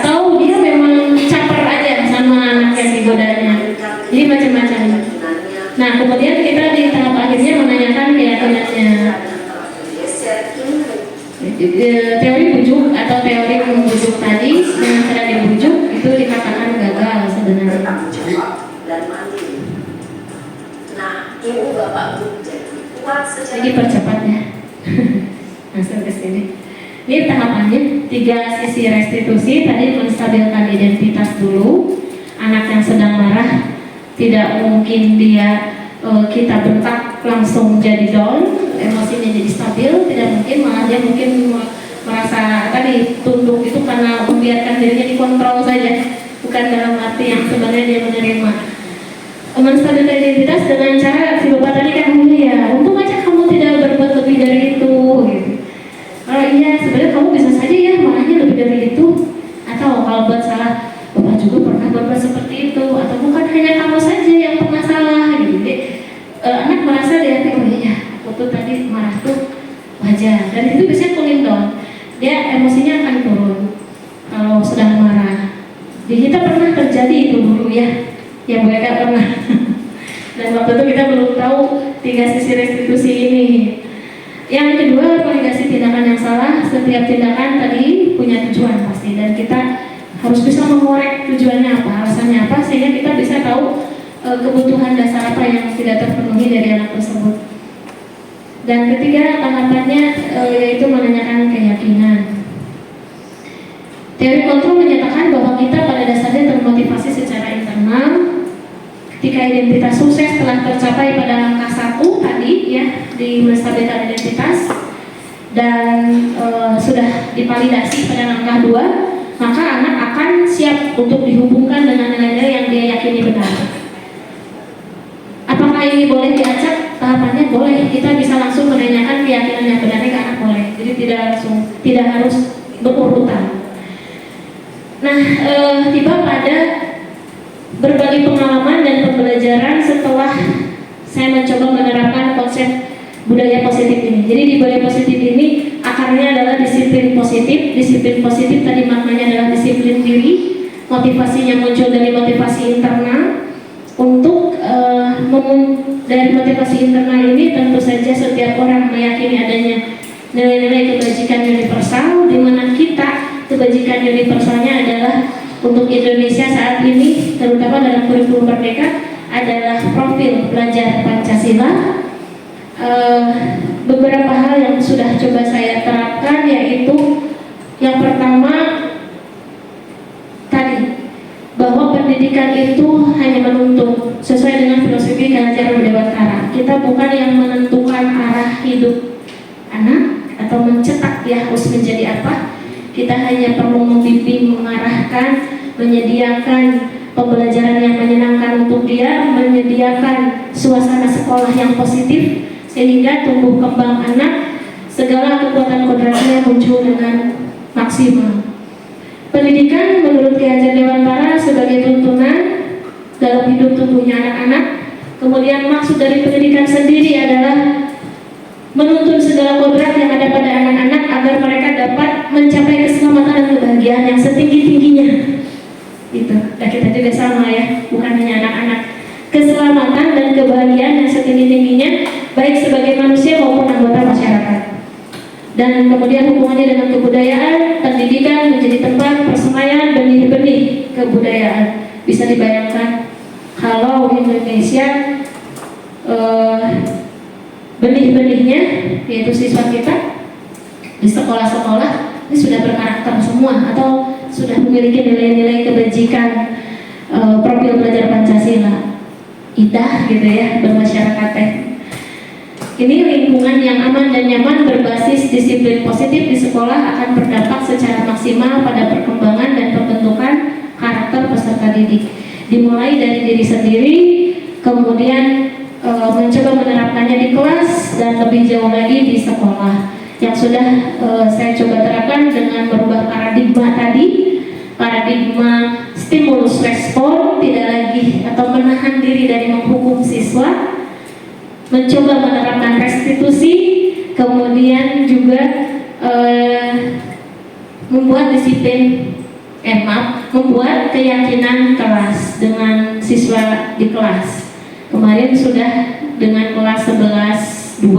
atau dia memang caper aja sama anak yang digodanya. Jadi macam-macam. Nah, kemudian kita di tahap akhirnya menanyakan keyakinannya. Teori bujuk atau teori membujuk tadi dengan cara dibujuk itu dikatakan gagal sebenarnya. Dan mandiri. Nah, ibu bapak guru jadi kuat secara. Jadi percepat ya. Masuk ke sini. Ini tahapannya 3 sisi restitusi. Tadi menstabilkan identitas dulu. Anak yang sedang marah tidak mungkin kita bentak langsung jadi down, emosinya jadi stabil, tidak mungkin, malah dia mungkin merasa tadi tunduk itu karena membiarkan dirinya dikontrol saja, bukan dalam arti yang sebenarnya dia menerima. Menstabilkan identitas dengan cara si bapak tadi kan ya, untung aja kamu tidak berbuat lebih dari itu gitu. Kalau iya sebenarnya kamu bisa saja ya marahnya lebih dari itu, atau kalau buat salah bapak juga pernah berbuat seperti itu, atau bukan hanya kamu saja yang pernah salah gitu. Jadi anak merasa dia oh iya aku tuh tadi marah tuh wajar, dan itu biasanya cooling down, dia emosinya akan turun kalau sedang marah. Di kita pernah terjadi itu dulu ya, yang mereka pernah. Dan waktu itu kita belum tahu 3 sisi restitusi ini. Yang kedua, validasi tindakan yang salah. Setiap tindakan tadi punya tujuan pasti, dan kita harus bisa mengorek tujuannya apa, alasannya apa, sehingga kita bisa tahu kebutuhan dasar apa yang tidak terpenuhi dari anak tersebut. Dan ketiga, tahapannya yaitu menanyakan keyakinan. Teori kontrol menyatakan bahwa kita pada dasarnya termotivasi secara internal. Ketika identitas sukses telah tercapai pada angka 1 tadi ya, di menstabilkan identitas, dan sudah divalidasi pada angka 2, maka anak akan siap untuk dihubungkan dengan nilai-nilai yang dia yakini benar. Apakah ini boleh diacak? Tahapannya boleh. Kita bisa langsung menanyakan keyakinan yang benarnya ke anak, boleh. Jadi tidak harus berurutan. Nah, tiba pada berbagai pengalaman dan pembelajaran setelah saya mencoba menerapkan konsep budaya positif ini. Jadi di budaya positif ini akarnya adalah disiplin positif. Disiplin positif tadi maknanya adalah disiplin diri. Motivasinya muncul dari motivasi internal. Untuk dari motivasi internal ini tentu saja setiap orang meyakini adanya nilai-nilai kebajikan universal, di mana kita kebajikan universalnya adalah untuk Indonesia saat ini, terutama dalam kurikulum Merdeka, adalah profil belajar Pancasila. Beberapa hal yang sudah coba saya terapkan, yaitu yang pertama tadi, bahwa pendidikan itu hanya menuntut sesuai dengan filosofi Kelancaran Dewantara. Kita bukan yang menentukan arah hidup anak atau mencetak dia harus menjadi apa. Kita hanya perlu membimbing, mengarahkan, menyediakan pembelajaran yang menyenangkan untuk dia, menyediakan suasana sekolah yang positif, sehingga tumbuh kembang anak segala kekuatan kodratnya muncul dengan maksimal. Pendidikan menurut Ki Hajar Dewantara sebagai tuntunan dalam hidup tumbuhnya anak-anak. Kemudian maksud dari pendidikan sendiri adalah menuntun segala kodrat yang ada pada anak-anak agar mereka dapat mencapai keselamatan dan kebahagiaan yang setinggi-tingginya. kita juga sama ya, bukan hanya anak-anak. Keselamatan dan kebahagiaan yang setinggi-tingginya baik sebagai manusia maupun anggota masyarakat. Dan kemudian hubungannya dengan kebudayaan, pendidikan menjadi tempat persemaian benih-benih kebudayaan. Bisa dibayangkan kalau Indonesia benih-benihnya yaitu siswa kita di sekolah-sekolah ini sudah berkarakter semua atau sudah memiliki nilai-nilai kebajikan, profil belajar Pancasila, indah gitu ya bermasyarakat. Ini lingkungan yang aman dan nyaman berbasis disiplin positif di sekolah akan berdampak secara maksimal pada perkembangan dan pembentukan karakter peserta didik. Dimulai dari diri sendiri, kemudian mencoba menerapkannya di kelas dan lebih jauh lagi di sekolah. Yang sudah saya coba terapkan dengan merubah paradigma tadi, paradigma stimulus respon, tidak lagi atau menahan diri dari menghukum siswa, mencoba menerapkan restitusi, kemudian juga membuat disiplin, membuat keyakinan kelas dengan siswa di kelas. Kemarin sudah dengan kelas 11-2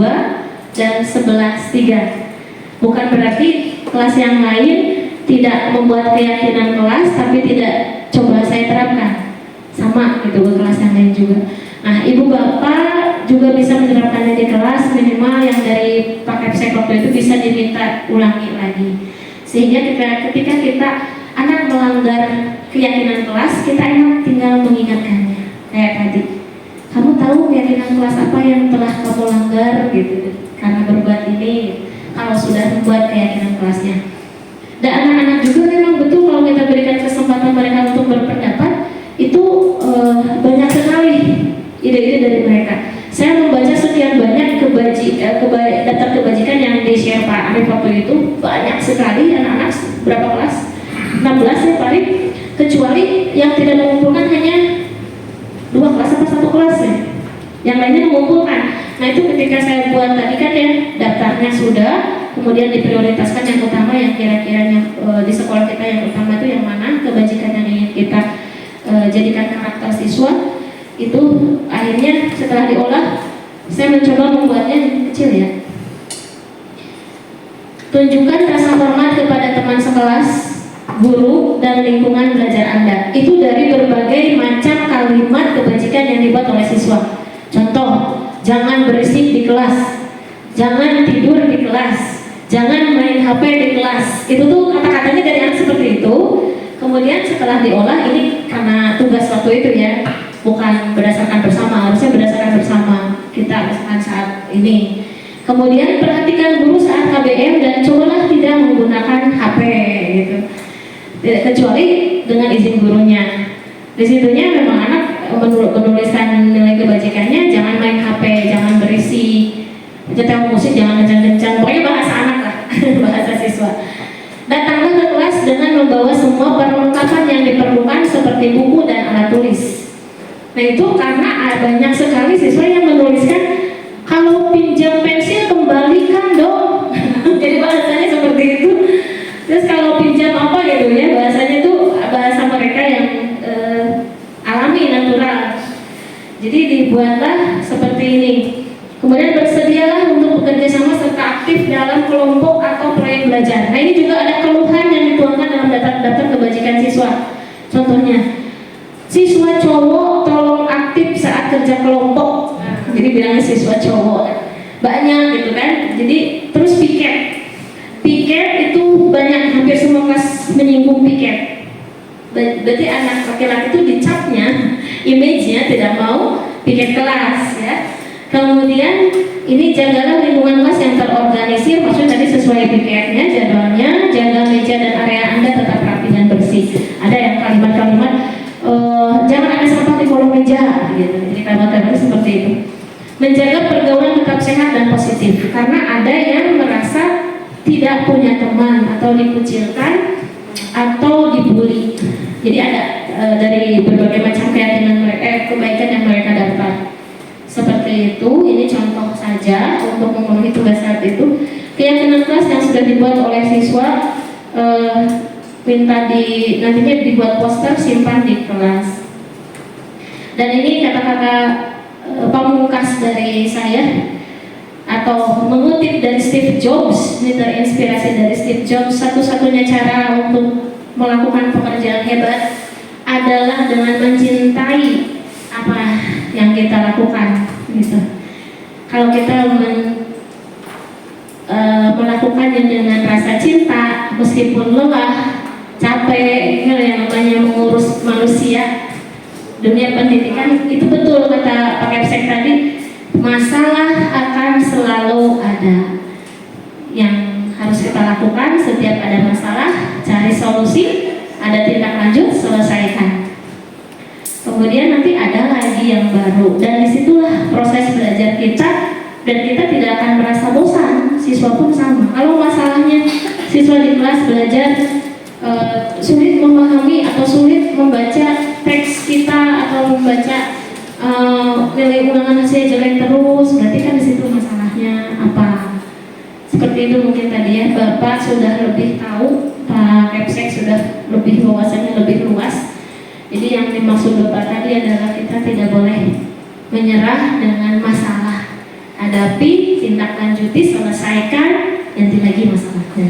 dan 11-3. Bukan berarti kelas yang lain tidak membuat keyakinan kelas, tapi tidak coba saya terapkan. Sama gitu ke kelas yang lain juga. Nah, ibu bapak juga bisa menerapkannya di kelas, minimal yang dari paket saya waktu itu bisa diminta ulangi lagi. Sehingga ketika kita anak melanggar keyakinan kelas, kita enak tinggal mengingatkannya. Kayak tadi, kamu tahu keyakinan kelas apa yang telah kamu langgar gitu, karena berbuat ini. Kalau sudah membuat keyakinan kelasnya. Dan anak-anak juga memang betul kalau kita berikan kesempatan mereka untuk berpendapat, itu banyak sekali ide-ide dari mereka. Saya membaca sekian banyak daftar kebajikan yang di-share Pak Arif waktu itu, banyak sekali anak-anak, berapa kelas? 16 ya Pak Arif, kecuali yang tidak mengumpulkan hanya 2 kelas atau 1 kelas ya, yang lainnya mengumpulkan. Nah itu ketika saya buat tadi kan ya, daftarnya sudah, kemudian diprioritaskan yang utama, yang kira-kira di sekolah kita yang utama itu yang mana, kebajikan yang ingin kita jadikan karakter siswa. Itu akhirnya setelah diolah, saya mencoba membuatnya kecil ya. Tunjukkan rasa hormat kepada teman sekelas, guru, dan lingkungan belajar Anda. Itu dari berbagai macam kalimat kebajikan yang dibuat oleh siswa. Contoh, jangan berisik di kelas, jangan tidur di kelas, jangan main HP di kelas. Itu tuh kata-katanya dari anak seperti itu. Kemudian setelah diolah, ini karena tugas waktu itu ya, bukan berdasarkan bersama, harusnya berdasarkan bersama kita misalkan saat ini. Kemudian perhatikan guru saat KBM dan cobalah tidak menggunakan HP gitu, kecuali dengan izin gurunya. Di situnya memang anak menuliskan nilai kebajikannya, jangan main HP, jangan berisik, nyetel musik jangan kencang-kencang, pokoknya bahasa anak lah, bahasa siswa. Datanglah ke kelas dengan membawa semua perlengkapan yang diperlukan seperti buku dan alat tulis. Nah itu karena banyak sekali siswa yang menuliskan, kalau pinjam pensil kembalikan dong. Jadi bahasanya seperti itu. Terus kalau pinjam apa gitu ya, bahasanya itu bahasa mereka yang alami, natural. Jadi dibuatlah seperti ini. Kemudian bersedialah untuk bekerja sama serta aktif dalam kelompok atau proyek belajar. Nah ini juga ada keluhan yang dituangkan dalam daftar kebajikan siswa. Contohnya, siswa cowok tolong aktif saat kerja kelompok. Jadi bilangnya siswa cowok banyak gitu kan. Jadi terus piket itu banyak, hampir semua kelas menyinggung piket. Berarti anak laki-laki itu dicapnya, image-nya tidak mau piket kelas ya. Kemudian ini jagalah lingkungan kelas yang terorganisir, maksudnya tadi sesuai piketnya, jadwalnya, jaga meja dan area Anda tetap rapi dan bersih. Ada yang kalimat-kalimat jangan ada sampah di kolong meja gitu. Jadi kalimat-kalimat seperti itu. Menjaga pergaulan tetap sehat dan positif, karena ada yang merasa tidak punya teman atau dikucilkan atau dibully. Jadi ada dari berbagai macam keyakinan mereka, kebaikan yang mereka dapat. Seperti itu, ini contoh saja untuk memenuhi tugas saat itu. Keyakinan kelas yang sudah dibuat oleh siswa minta nantinya dibuat poster, simpan di kelas. Dan ini kata-kata pamungkas dari saya, atau mengutip dari Steve Jobs, ini terinspirasi dari Steve Jobs. Satu-satunya cara untuk melakukan pekerjaan hebat adalah dengan mencintai apa yang kita lakukan, gitu. Kalau kita melakukannya dengan rasa cinta, meskipun lelah, capek, yang namanya mengurus manusia, dunia pendidikan itu betul kata Pak Kepsek tadi, masalah akan selalu ada. Yang harus kita lakukan setiap ada masalah, cari solusi, ada tindak lanjut, selesaikan. Kemudian nanti ada lagi yang baru, dan disitulah proses belajar kita, dan kita tidak akan merasa bosan. Siswa pun sama. Kalau masalahnya siswa di kelas belajar sulit memahami atau sulit membaca teks kita, atau membaca nilai ulangan hasilnya jelek terus, berarti kan di situ masalahnya apa? Seperti itu mungkin tadi ya, Bapak sudah lebih tahu, Pak Kepsek sudah lebih wawasannya lebih luas. Jadi yang dimaksud Bapak tadi adalah kita tidak boleh menyerah dengan masalah. Hadapi, tindak lanjuti, selesaikan, ganti lagi masalahnya.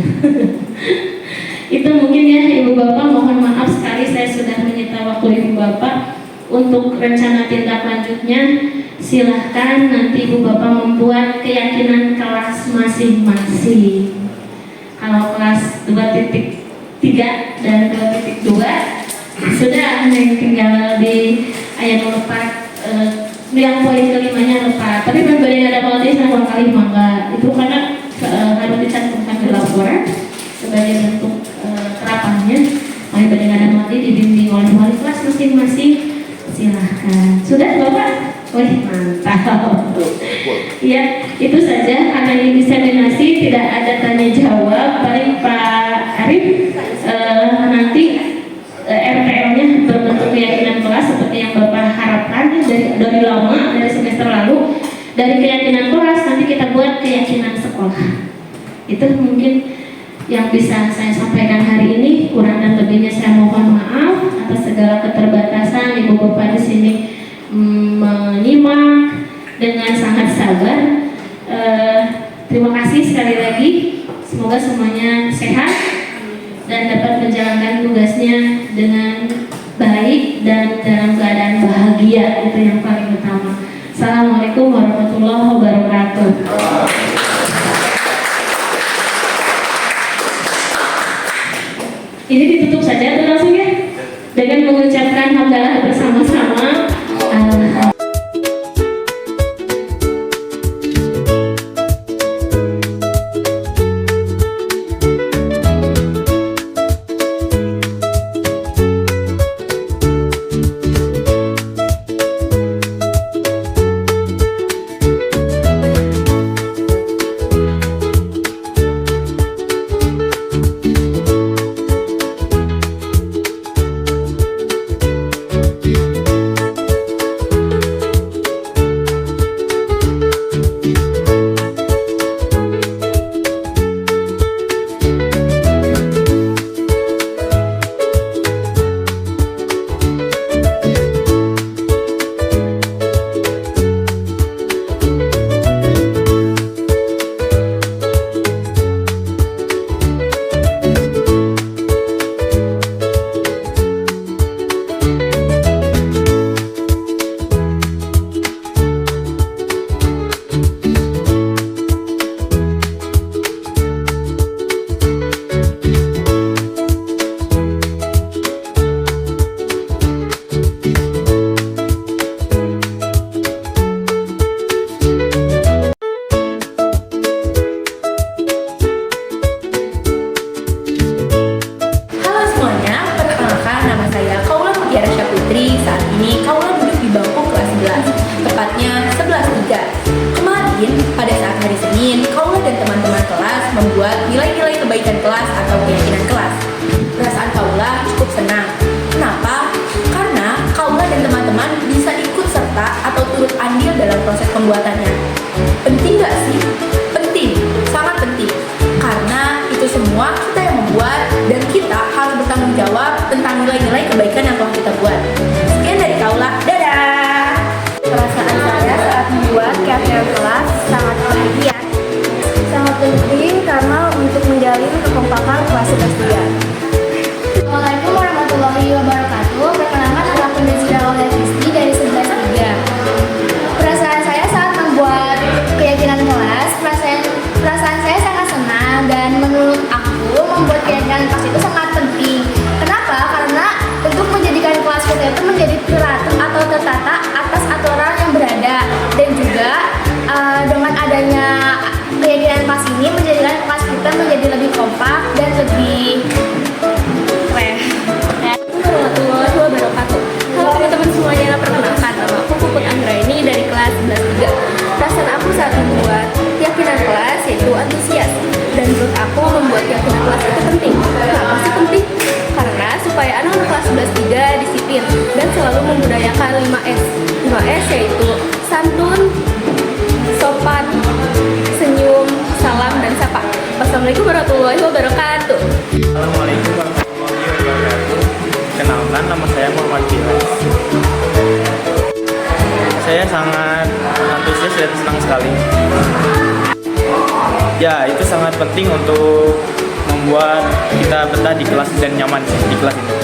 Itu mungkin ya Ibu Bapak, mohon maaf sekali saya sudah menyita waktu Ibu Bapak. Untuk rencana tindak lanjutnya silahkan nanti Ibu Bapak membuat keyakinan kelas masing-masing. Kalau kelas 2.3 dan 2.2 sudah yang tinggal di ayat 4 yang poin kelimanya lupa, tapi berbanding ada politis sama kali mangga itu karena harus dicantumkan di laporan sebagai bentuk terapannya. Poin banding ada mati dibimbing oleh wali kelas masing-masing. Silahkan. Sudah Bapak? Wih mantap. Ya itu saja karena ini diseminasi, tidak ada tanya jawab. Paling Pak Arif nanti RTL-nya berbentuk keyakinan kelas seperti yang Bapak harapkan dari lama, dari semester lalu. Dari keyakinan kelas nanti kita buat keyakinan sekolah. Itu mungkin yang bisa saya sampaikan hari ini. Kurang dan lebihnya saya mohon maaf atas segala keterbatasan. Ibu Bapak di sini menyimak dengan sangat sabar. Terima kasih sekali lagi. Semoga semuanya sehat dan dapat menjalankan tugasnya dengan baik dan dalam keadaan bahagia. Itu yang paling utama. Assalamualaikum warahmatullahi wabarakatuh. Ini ditutup saja atau langsung ya? Dengan mengucapkan hamdalah bersama-sama. membuat nilai-nilai kebaikan kelas atau keyakinan kelas. Perasaan Kaula cukup senang. Kenapa? Karena Kaula dan teman-teman bisa ikut serta atau turut andil dalam proses pembuatannya. Penting gak sih? Penting, sangat penting. Karena itu semua kita yang membuat dan kita harus bertanggung 11 3. Assalamualaikum warahmatullahi wabarakatuh. Perkenalkan, nama aku Nazira Aulia Kristi dari 11 3. Perasaan saya saat membuat keyakinan kelas, perasaan saya sangat senang, dan menurut aku membuat keyakinan kelas itu sangat penting. Kenapa? Karena untuk menjadikan kelas kita itu menjadi teratur atau tertata atas aturan yang berada, dan juga dengan adanya keyakinan kelas ini menjadikan kelas kita menjadi lebih kompak dan lebih Warahmatullahi wabarakatuh. Halo teman-teman semuanya, perkenalkan, nama aku Puput Anggraini dari kelas 11 3. Perasaan aku saat membuat keyakinan kelas yaitu antusias, dan menurut aku membuat keyakinan kelas itu penting. Kenapa sih penting? Karena supaya anak-anak kelas 11 3 disiplin dan selalu membudayakan 5S. 5S yaitu santun, sopan, senyum, salam, dan sapa. Wassalamualaikum warahmatullahi wabarakatuh. Assalamualaikum warahmatullahi wabarakatuh. Kenalkan, nama saya Muhammad Bilas. Saya sangat antusias dan senang sekali. Ya, itu sangat penting untuk membuat kita betah di kelas dan nyaman di kelas ini.